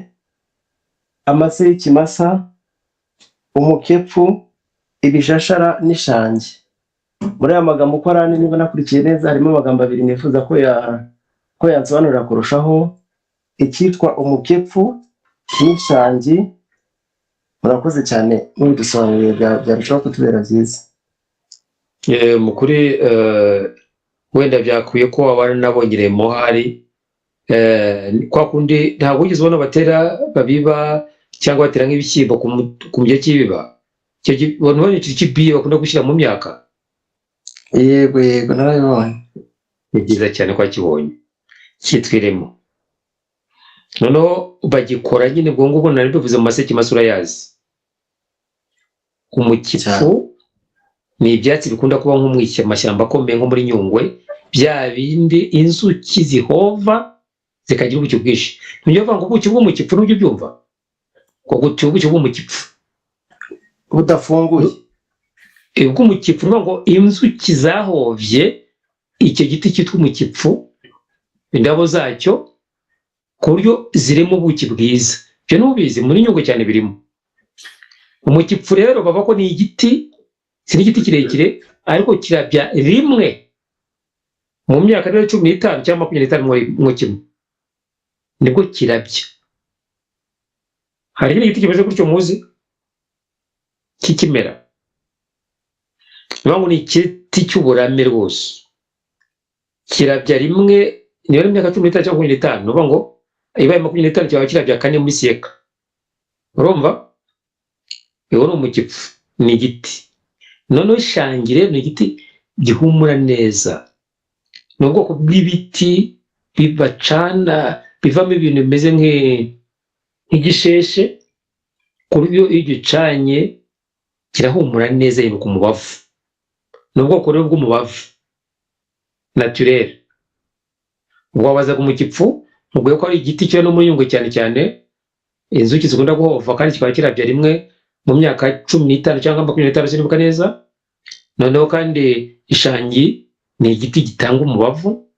amase y'ikimasa, umukepfu, ibishashara n'ishangi. Muri aya magambo uko arane, niba nakurikiye neza, harimo amagambo 2 nifuza ko yansobanurira kurushaho: icyitwa umukepfu n'ishangi. Murakoze cyane, mubidusobanuriye byarushaho kutubera byiza. Mukuri wenda byakwiye ko wabana nabongeremo hari kwa kundi ntabwo ugeze ubona batera babiba cyangwa batera nk'ibishyimbo ku mujyi kibiba. Abantu bane kibiye bakunda gushyira mu myaka. Yego narabibonye. Ni byiza cyane kwa kibonye cyitwiremo. Noneho bagikora nyine bwo ngubwo nari bivuze mu maseki masura yazi. Umukipfu ni ibyatsi bikunda kuba nko mu mashyamba akomeye nko muri Nyungwe, bya bindi inzuki zihova zikagira ubuki bwinshi. Ntujya uvuga ngo ubuki bw'umukipfu n'ujya ubyumva ko guti ubuki bw'umukipfu budafunguye. Bw'umukipfu ni ngo inzuki zahovye icyo giti cyitwa umukipfu, indabo zacyo, ku buryo zirimo ubuki bwiza. Byo nubizi muri Nyungwe cyane birimo. Umukipfu rero baba ko ni igiti, si igiti kirekire, ariko kirabya rimwe mu myaka 15 cyangwa 25 mu kimwe, nibwo kirabya. Hari igiti kimeze gutyo muzi kikimera, ni igiti cy'uburame rwose, kirabya rimwe. Niyo imyaka 15 cyangwa 25, nuvuga ngo ibaye 25 cyangwa kirabya 4 muri siyeka. Urumva? Ewo ni umukipfu, ni igiti. Noneho ishangire ni igiti gihumura neza. Ni ubwoko bw'ibiti bibacana, bivamo ibintu bimeze nk'igisheshe, ku buryo iyo gicanye kirahumura neza yibuka umubavu. Ni ubwoko rero bw'umubavu naturel. Wabazaga umukipfu mubwiye ko ari igiti cyo no muri Nyungwe cyane cyane inzuki zikunda guhova, kandi kikaba kirabya rimwe mu myaka 15 cyangwa 25 sinibuka neza. Noneho kandi ishangi ni igiti gitanga umubavu,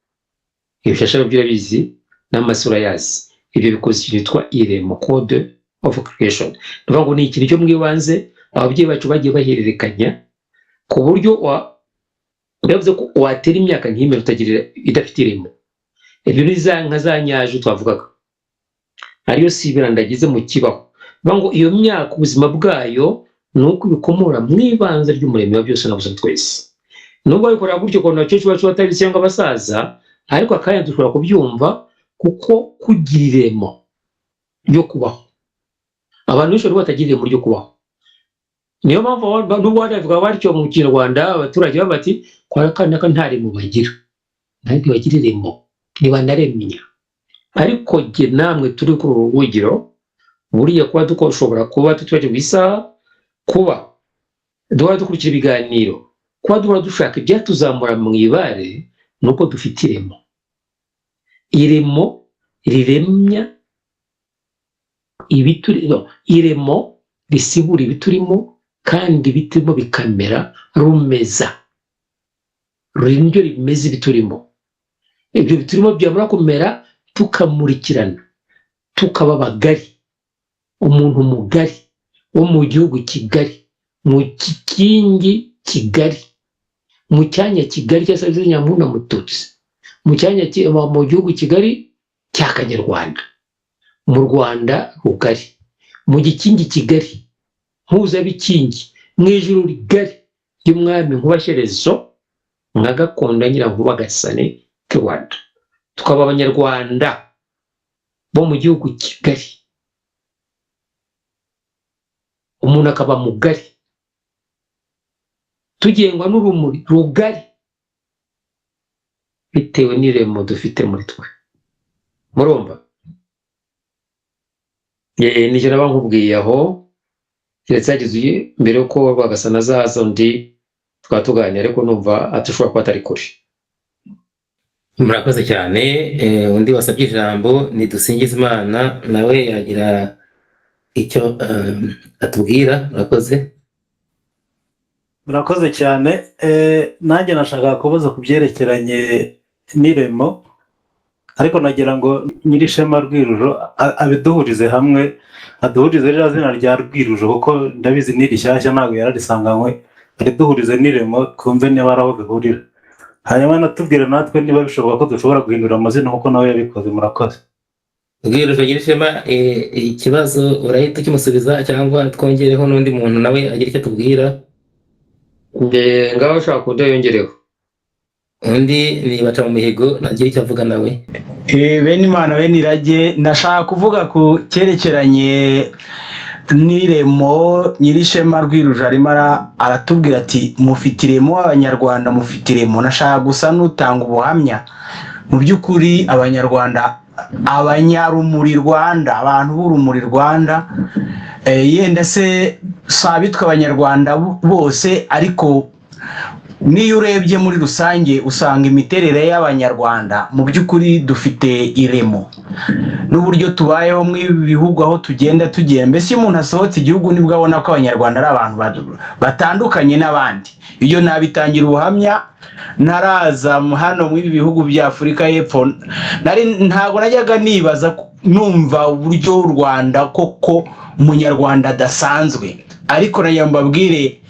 ibishashara by'irabizi n'amasura yazi. Ibyo bikoze cyitwa iremo code of creation. Nuvuga ngo ni ikintu cyo mwibanze ababyeyi bacu bagiye bahererekanya, ku buryo yavuze ko watera imyaka nk'imwe utagirira idafite iremo. Ibyo nka za nyaje twavugaga ariyo sibira ndagize mu kibaho. Nuvuga ngo iyo myaka ubuzima bwayo nuko bikomora mwibanze ry'umuremyi wa byose nabuze twese. Nubwo bikora gutyo ko nacyo bacu batari cyangwa abasaza, ariko akanya dushobora kubyumva kuko kugiriremo byo kubaho. Abantu bishobora batagira mu ryo kubaho. Niyo mpamvu nubwo baravuga batyo mu Kinyarwanda abaturage babati kwa kanaka ntari mu bagira, ntabwo bagiriremo niba naremenya. Ariko ge namwe turi kuri urugiro buriya kuba dukoshobora kuba tutwaje gwisa, kuba duhora dukurikira ibiganiro, kuba duhora dushaka ibyatuzamura mu ibare, nuko dufite iremo. Iremo riremya ibiturimo, iremo risibura ibiturimo, kandi ibiturimo bikamera rumeza, rindyo rimeze ibiturimo. Ibyo biturimo byamara kumera tukamurikirana, tukaba bagari, umuntu mugari wo mu gihugu kigari, mu kikingi kigari, mu cyanya kigari cyasabye Nyamuna Mututsi, mu cyanya mu gihugu kigari cya Kanyarwanda, mu Rwanda rugari, mu gikingi kigari, mpuza bikingi, mu ijuru rigari y'umwami Nkubashyerezo nka Gakondo Nyirankuba Gasane Rwanda. Tukaba abanyarwanda bo mu gihugu kigari, umuntu akaba mugari, tugengwa n'urumuri rugari bitewe n'iremo dufite muri twe. murumva nicyo naba nkubwiye aho keretse yagize mbere yuko Rwagasana azaza undi twaba tuganira ariko numva atashobora kuba atari kure. murakoze cyane. Undi wasabye ijambo ni Dusingizimana, nawe yagira icyo atubwira. Murakoze. murakoze cyane. Nanjye nashakaga kubaza ku byerekeranye n'iremo, ariko nagira ngo Nyirishema Rwirujuru abiduhurize hamwe, aduhurize rya zina rya Rwirujuru kuko ndabizi ni rishyashya ntabwo yararisanganywe, ariduhurize n'iremo twumve niba ari aho bihurira, hanyuma natubwire natwe niba bishoboka ko dushobora guhindura amazina kuko nawe yabikoze. Murakoze. Rwirujuru Nyirishema, ikibazo urahita ukimusubiza cyangwa twongereho n'undi muntu nawe agira icyo atubwira? Ngaho ushaka kundi yongereho undi ni Baca mu mihigo nagira icyo avuga nawe. Bene Imana bene Irage, ndashaka kuvuga ku cyerekeranye n'iremo. Nyirishema Rwirujuru arimo aratubwira ati mufite iremo, abanyarwanda mufite iremo. Nashaka gusa n'utanga ubuhamya. Mu by'ukuri abanyarwanda, abanyarumuri Rwanda, abantu b'urumuri Rwanda, yenda se sabitwe abanyarwanda bose, ariko niyo urebye muri rusange usanga imiterere y'abanyarwanda mu by'ukuri dufite iremo n'uburyo tubayeho mu bihugu aho tugenda, mbese iyo umuntu asohotse igihugu nibwo abona ko abanyarwanda ari abantu batandukanye n'abandi. Iyo nabitangira ubuhamya ntaraza hano mu bihugu bya Afurika y'Epfo, ntabwo najyaga nibaza numva uburyo u Rwanda koko umunyarwanda adasanzwe, ariko nayo mbabwire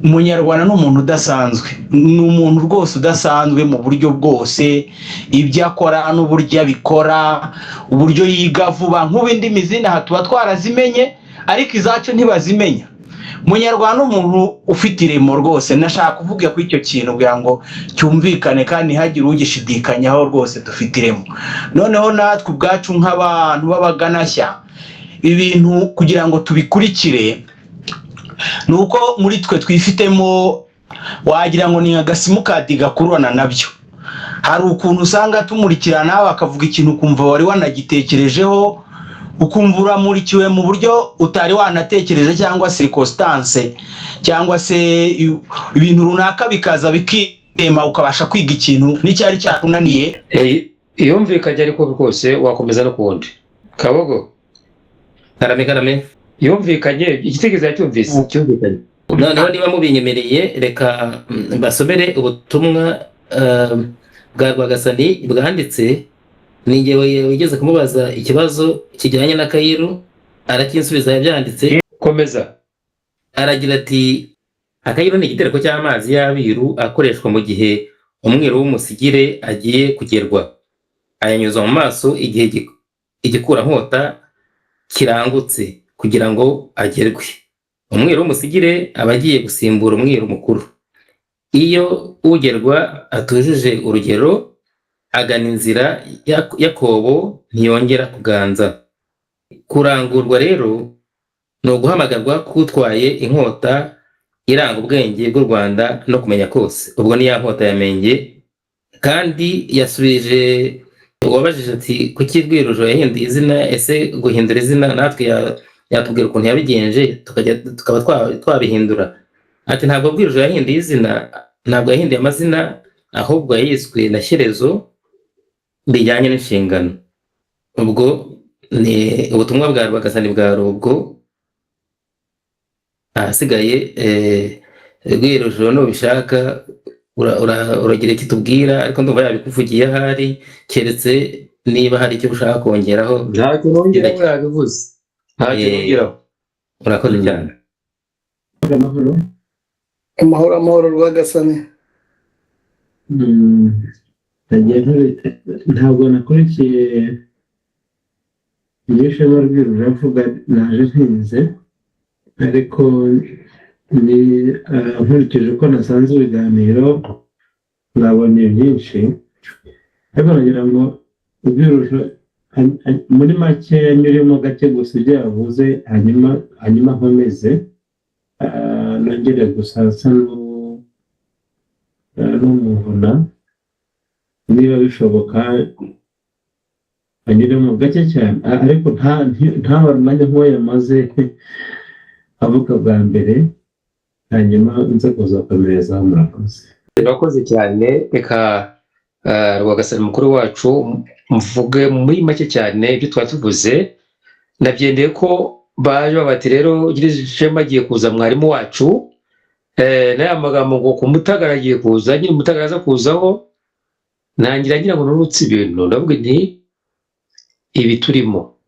umunyarwanda ni umuntu udasanzwe, ni umuntu rwose udasanzwe mu buryo bwose, ibyo akora n'uburyo abikora, uburyo yiga vuba. Nk'ubindi zindi aha tuba twarazimenye ariko izacu ntibazimenya. Umunyarwanda ni umuntu ufite iremo rwose. Nashaka kuvuga ko icyo kintu kugira ngo cyumvikane kandi ntihagire ugishidikanyaho, rwose dufite iremo. Noneho natwe ubwacu nk'abantu b'abaganashya, ibintu kugira ngo tubikurikire nuko muri twe twifitemo, wagira ngo ni agasimukadi gakururana nabyo. Hari ukuntu usanga tumurikirana bakavuga ikintu ukumva wari wanagitekerejeho, ukumva uramurikiwe mu buryo utari wanatekereje, cyangwa circumstance cyangwa se ibintu runaka bikaza bikirema ukabasha kwiga ikintu n'icyari cyakunaniye. Yumvikanye ariko rwose wakomeza no kundi Kabogo. Karame yumvikanye, igitekerezo yacyumvise cyumvikanye. Noneho niba mubinyemereye reka basomere ubutumwa bwa Rwagasani bwanditse. Ni njyewe wigeze kumubaza ikibazo kijyanye na Kayiru, arakinsubiza yabyanditse. Komeza. Aragira ati Akayiru ni igitereko cy'amazi y'abiru akoreshwa mu gihe umwiru w'umusigire agiye kugerwa, ayanyuza mu maso igihe igikura nkota kirangutse kugira ngo agerwe. Umwiru w'umusigire aba agiye gusimbura umwiru mukuru. Iyo ugerwa atujuje urugero agana inzira Yakobo ntiyongera kuganza. Kurangurwa rero ni uguhamagarwa kutwaye inkota iranga ubwenge bw'u Rwanda no kumenya kose. Ubwo ni ya nkota ya Menge. Kandi yasubije uwabajije ati kuki Rwirujuru yahinduye izina, ese guhindura izina natwe yatubwira ukuntu yabigenje tukaba twabihindura. Ati ntabwo Rwirujuru yahinduye izina, ntabwo yahinduye amazina, ahubwo yayiswe na Shyerezo bijyanye n'inshingano. Ubwo ni ubutumwa bwa Rwagasani bwa Rubwo. Ahasigaye Rwirujuru nubishaka uragira icyo tubwira, ariko ndumva yabikuvugiye ahari, keretse niba hari icyo ushaka kongeraho. Ntacyo nongeraho, yabivuze. Ntacyo nongeraho. Urakoze cyane. Amahoro Rwagasani. Ntabwo nakurikiye Nyirishema Rwirujuru avuga, naje ntinze, ariko nkurikije uko nasanze ibiganiro nabonye byinshi, ariko nagira ngo Rwirujuru muri make yanyuremo gake gusa ibyo yavuze, hanyuma nkomeze nongere gusasa n'umuvuna niba bishoboka. anyuremo gake cyane ariko ntamara umwanya nk'uwo yamaze avuga bwa mbere hanyuma inzego zakomerezaho. Murakoze. Murakoze cyane. Reka Rwagasani mukuru wacu mvuge muri make cyane ibyo twari tuvuze. Nabyendeye ko baje babati rero gira ishema agiye kuza mwarimu wacu, n'aya magambo ngo ku Mutagara agiye kuza, nyine Mutagara aza kuzaho, ntangira ngira ngo nurutse ibintu, ndavuga nti ibi turimo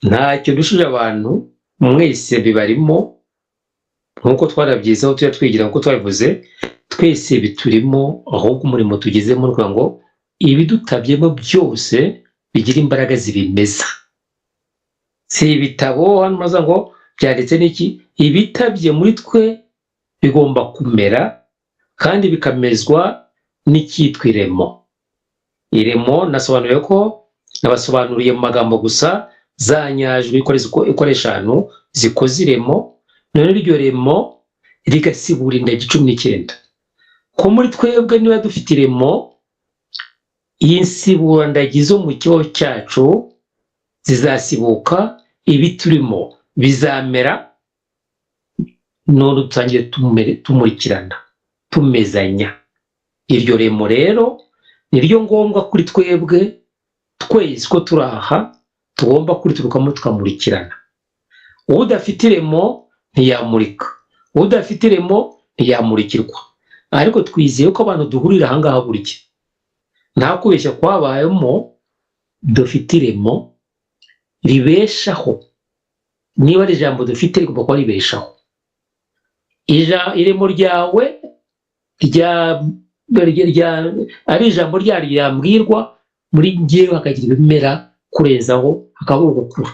ntacyo dushije abantu mwese bibarimo, nk'uko twarabyizaho tujya twigira nk'uko twabivuze, twese biturimo, ahubwo umurimo tugezemo ni ukuvuga ngo ibidutabyemo byose bigira imbaraga zibimeza. Si ibitabo hano maze ngo byanditse n'iki, ibitabye muri twe bigomba kumera kandi bikamezwa n'icyitwa iremo. Iremo nasobanuye ko nabasobanuriye mu magambo gusa, za nyajwi ikoresha eshanu zikoze iremo, none iryo remo rigasibura indagi 19. Ko muri twebwe niba dufite iremo, iyi nsiburandagi zo mu kibaho cyacu zizasibuka, ibi turimo bizamera, none dutangiye tumurikirana tumezanya. Iryo remo rero niryo ngombwa kuri twebwe twese ko turaha, tugomba kuriturukamo tukamurikirana. Udafite iremo ntiyamurika, udafite iremo ntiyamurikirwa. Ariko twizeye ko abantu duhurira ahangaha burya nta kubeshya kwabayemo, dufite iremo ribeshaho. Niba ari ijambo dufite rigomba kuba ribeshaho. Iremo ryawe ari ijambo ryari ryambwirwa muri njyewe, hakagira ibimera kurezaho, hakabaho gukura.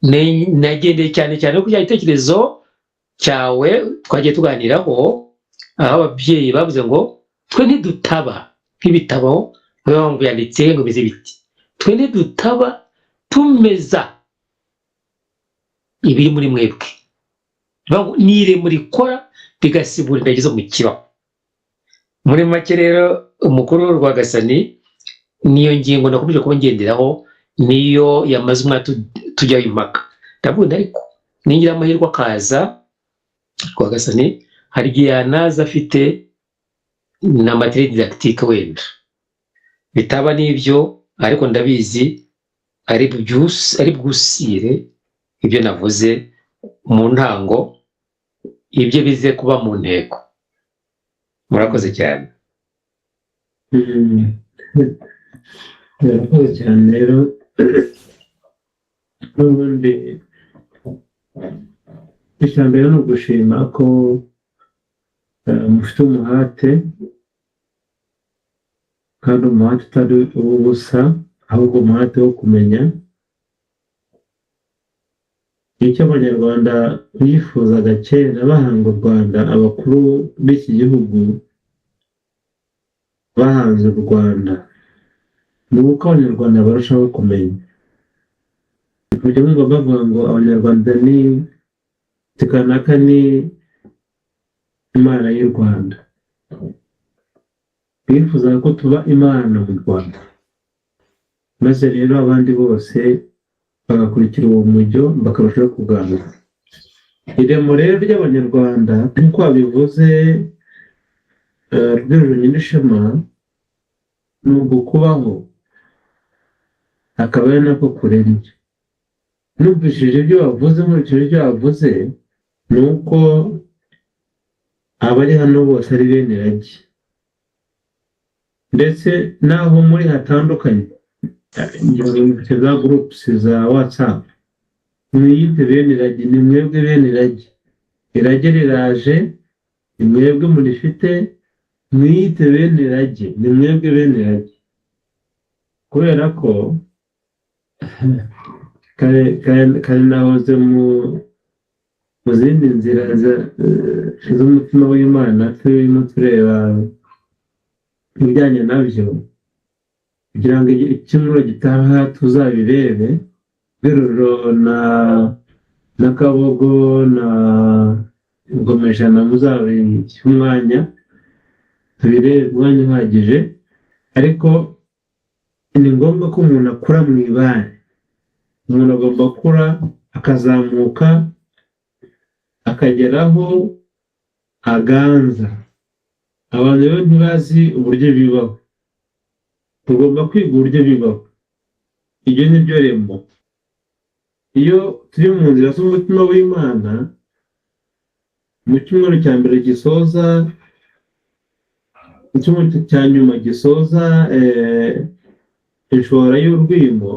Nagendeye cyane cyane ku gitekerezo cyawe twagiye tuganiraho, aho ababyeyi bavuze ngo twe ntidutaba nk'ibitabo ngo yanditse ngo bize biti, twe ntidutaba tumeza ibiri muri mwebwe. N'iremo rikora rigasibura indagi zo mu kibaho. Muri make rero umukuru Rwagasani niyo ngingo nakomeje kuba ngenderaho, niyo yamaze umwaka tujya impaka. Ndavuga ariko ningira amahirwe akaza Rwagasani, hari igihe yanaza afite na materiel didactique wenda bitaba n'ibyo, ariko ndabizi ari bwusire ibyo navuze mu ntango, ibyo bize kuba mu ntego. Murakoze cyane. Murakoze cyane rero. N'ubundi ijambere ni ugushima ko mufite umuhate, kandi umuhate utari uw'ubusa, ahubwo umuhate wo kumenya icyo abanyarwanda bifuzaga kera bahanga u Rwanda. Abakuru b'iki gihugu bahanze u Rwanda ni uko abanyarwanda barushaho kumenya. Kujya mwumva bavuga ngo abanyarwanda ni tukanaka ni imana y'u Rwanda. Bifuzaga ko tuba imana mu Rwanda, maze rero abandi bose bagakurikira uwo mujyo bakarushaho kuganira. Iremo rero ry'abanyarwanda nk'uko babivuze, Rwirujuru Nyirishema, ni ugukubaho akaba ari nako kuremye. Numvishije ibyo bavuze, nkurikije ibyo bavuze, ni uko abari hano bose ari bene irage, ndetse n'aho muri hatandukanye, za groups za WhatsApp, mwiyite bene irage, ni mwebwe bene irage. Irage riraje, ni mwebwe murifite, mwiyite bene irage, ni mwebwe bene irage. Kubera ko kare nahoze mu zindi nzira z'umutima w'Imana, turimo tureba ibijyanye nabyo, kugira ngo icyumweru gitaha tuzabirebe. Rwirujuru na Kabogo na Ngomejana muzabire umwanya, tubirebe umwanya uhagije. Ariko ni ngombwa ko umuntu akura mu ibare, umuntu agomba gukura akazamuka akageraho aganza. Abantu rero ntibazi uburyo bibaho, tugomba kwiga uburyo bibaho. Iryo ni ryo remo. Iyo turi mu nzira z'umutima w'Imana, mu cyumweru cya mbere gisoza, mu cyumweru cya nyuma gisoza inshora y'urwimo,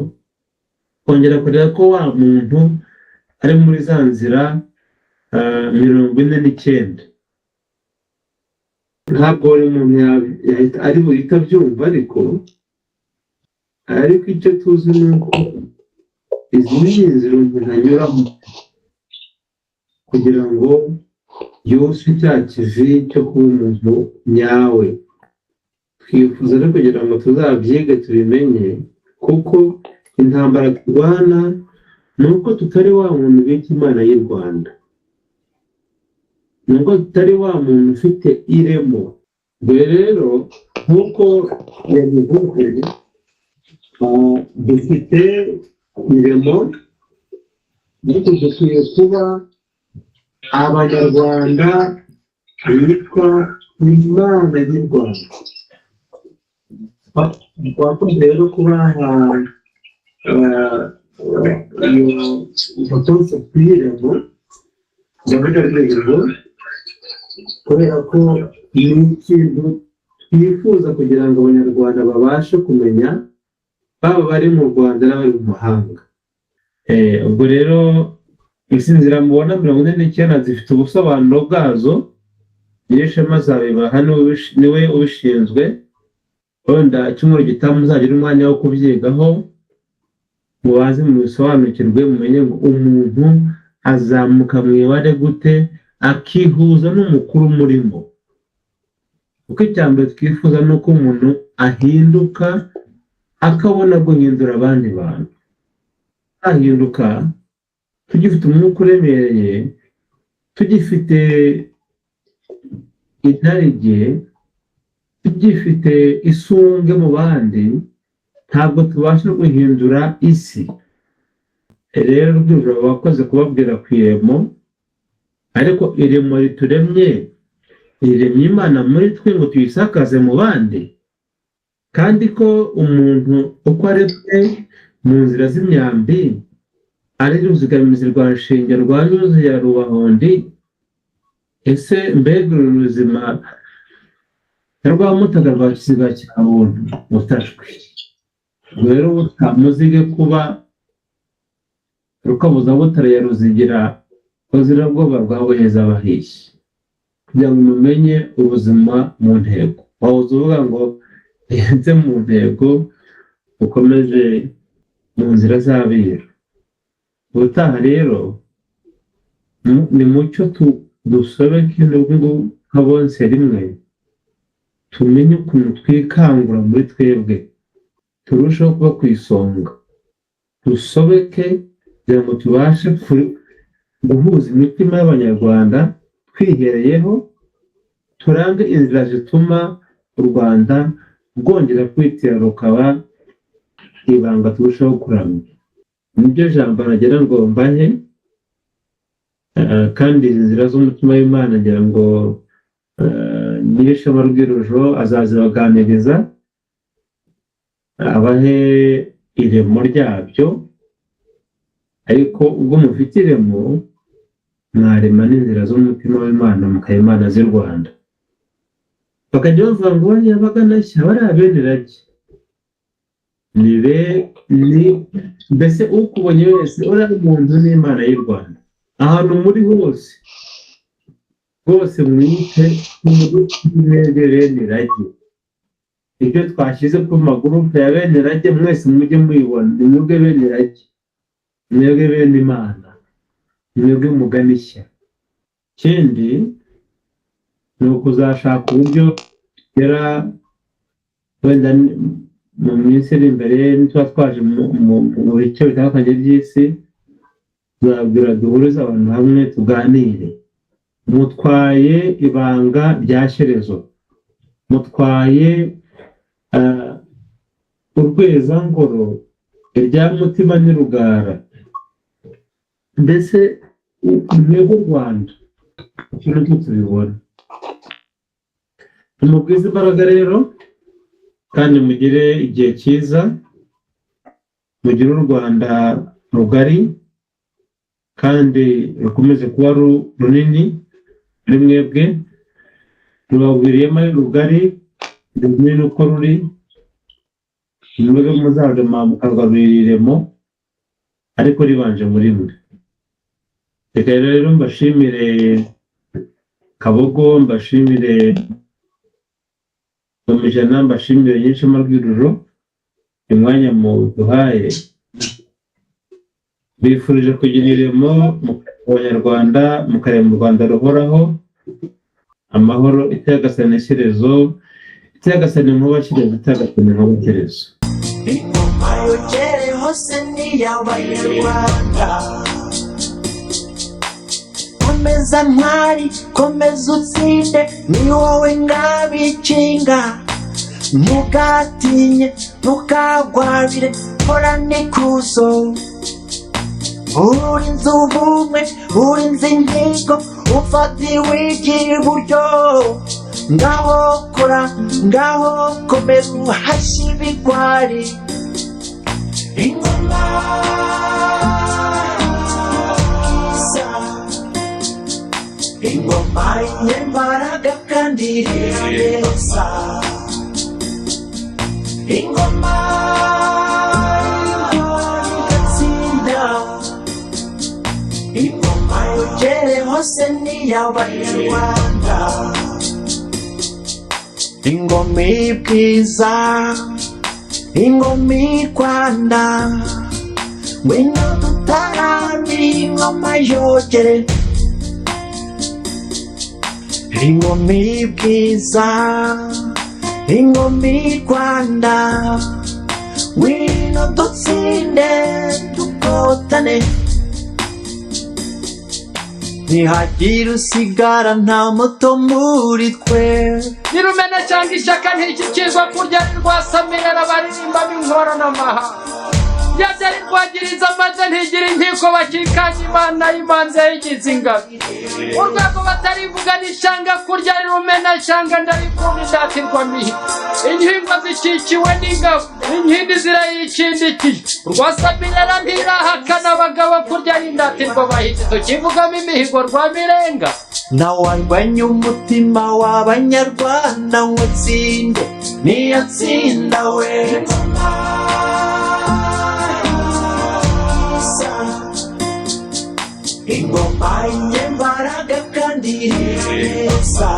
kongera kureba ko wa muntu ari muri za nzira 49. Ntabwo buri muntu ari buhita abyumva, ariko icyo tuzi ni uko izi ni inzira umuntu anyuramo kugira ngo yose cya kivi cyo kuba umuntu nyawe. Twifuza rero kugira ngo tuzabyige tubimenye, kuko intambara turwana ni uko tutari wa muntu bita Imana y'u Rwanda, ni uko tutari wa muntu ufite iremo. Dore rero nk'uko yabivuze, dufite iremo, ariko dukwiye kuba abanyarwanda bitwa Imana y'u Rwanda. Twakunze rero kubaha iyo fotonse kw'iremo ndavuga rwego, kubera ko ni ikintu twifuza kugira ngo abanyarwanda babashe kumenya, baba bari mu Rwanda n'abari mu mahanga. Ubwo rero izi nzira mubona 49 zifite ubusobanuro bwazo. Nyirishema azabibaha niwe ubishinzwe, wenda icyumweru gitaha muzagira umwanya wo kubyigaho, mubaze mubisobanukirwe, mumenye ngo umuntu azamuka mu ibare gute, akihuza n'umukuru murimo. Kuko icya mbere twifuza ni uko umuntu ahinduka, akabona guhindura abandi bantu. Ahinduka tugifite umwuka uremereye, tugifite intarige, tugifite isunge mu bandi, ntabwo tubasha guhindura isi. Rero rw'ijoro wakoze kubabwira ku iremo, ariko iremo rituremye, iremye Imana muri twe ngo tuyisakaze mu bandi, kandi ko umuntu uko aremwe mu nzira z'imyambi, ari ruzigamizi rwa Nshinge rwa Nyuzi ya Rubahondi, ese mbega uru ruzima rwa Mutaga rwa Kisiga cya Buntu mutashwe. Rero utamuzige kuba rukabuza butare ya Ruzigira uzira bwoba bwawe heza bahishye, kugira ngo mumenye ubuzima mu ntego. Wahoze uvuga ngo yenze mu ntego, ukomeje mu nzira z'abiru. Ubutaha rero ni mucyo dusobeke n'ubwo nka bonse rimwe, tumenye ukuntu twikangura muri twebwe, turushaho kuba ku isonga, dusobeke kugira ngo tubashe guhuza imitima y'abanyarwanda, twihereyeho turange inzira zituma u Rwanda rwongera kwitira rukaba ibanga turushaho kuramya. Nibyo jambo nagira ngo mbahe, kandi izi nzira z'umutima w'Imana ngira ngo Nyirishema Rwirujo azazibaganiriza, abahe iremo ryabyo. Ariko ubwo mufite iremo, mwarema n'inzira z'umutima w'Imana mukaba Imana z'u Rwanda. Bakajya bavuga ngo bariya baganashya bariya benerage, mbese ukubonye wese uriya muntu n'Imana y'u Rwanda. Ahantu muri hose rwose mwite mwebwe benerage. Ibyo twashyize ku magurupe ya benerage mwese mujye mubibona, ni mwebwe benerage, mwebwe bene Imana, mwebwe muganishya. Ikindi ni ukuzashaka uburyo tugera wenda mu minsi iri imbere, nituba twaje mu bice bitandukanye by'isi, tuzabwira duhurize abantu hamwe tuganire. Mutwaye ibanga rya Shyerezo, mutwaye urwezangoro irya mutima n'irugara mbese mwebwe u Rwanda ikintu cyo tubibona mugwize imbaraga rero kandi mugire igihe cyiza mugire u Rwanda rugari kandi rukomeze kuba runini muri mwebwe rubabwiriyemo rugari runini uko ruri mwebwe muzarema mukarwaruriremo ariko ribanje muri mwe. Reka rero mbashimire Kabogo, mbashimire Domijana, mbashimire Nyirishema Rwiruro umwanya muduhaye. Bifurije kugira iremo mu Banyarwanda, mukareba mu Rwanda ruhoraho amahoro, itagasanishirizo, itagasane nk'ubashyirezo, itagasane nk'ubukerezo. ingoma yogere hose ni iy'Abanyarwanda. Komeza ntwari, komeza utsinde, ni wowe ngabikinga. Ntugatinye, ntukagwabire, horane ikuzo. Urinze ubumwe, urinze intego, ufatiwe iburyo. Ngaho kora, ngaho komeza uhashye ibigwari. Ingoma isa, ingoma y'imbaraga kandi ireza. Ingoma igatsinda, ingoma yogere hose ni iy'Abanyarwanda. Ingoma ibwiza, ingoma i Rwanda, ngwino dutaramire ingoma yogere. Ingoma ibwiza, ingoma i Rwanda, ngwino dutsinde dukotane. Ntihagire usigara nta muto muri twe. Nirumena cyangwa ishyaka ntikikizwa kurya rwasamirana baririmbamo inkoranamaha. Yabyari rwagiriza maze ntigira inkiko bakikanya Imana y'imanza yigize ingabe. Urwego batarivuga n'ishyanga kurya rirumena cyangwa ndarikunda indatirwa mihi. Inkingo zikikiwe n'ingabo, inkindi zirayikindikiye. Rwasamirana ntirahakana abagabo kurya n'indatirwa bahizi. Tukivugamo imihigo Rwamirenga. Nawarwanya umutima w'Abanyarwanda ngo utsinde, niyo atsinda we. Ingoma y'imbaraga kandi ireza.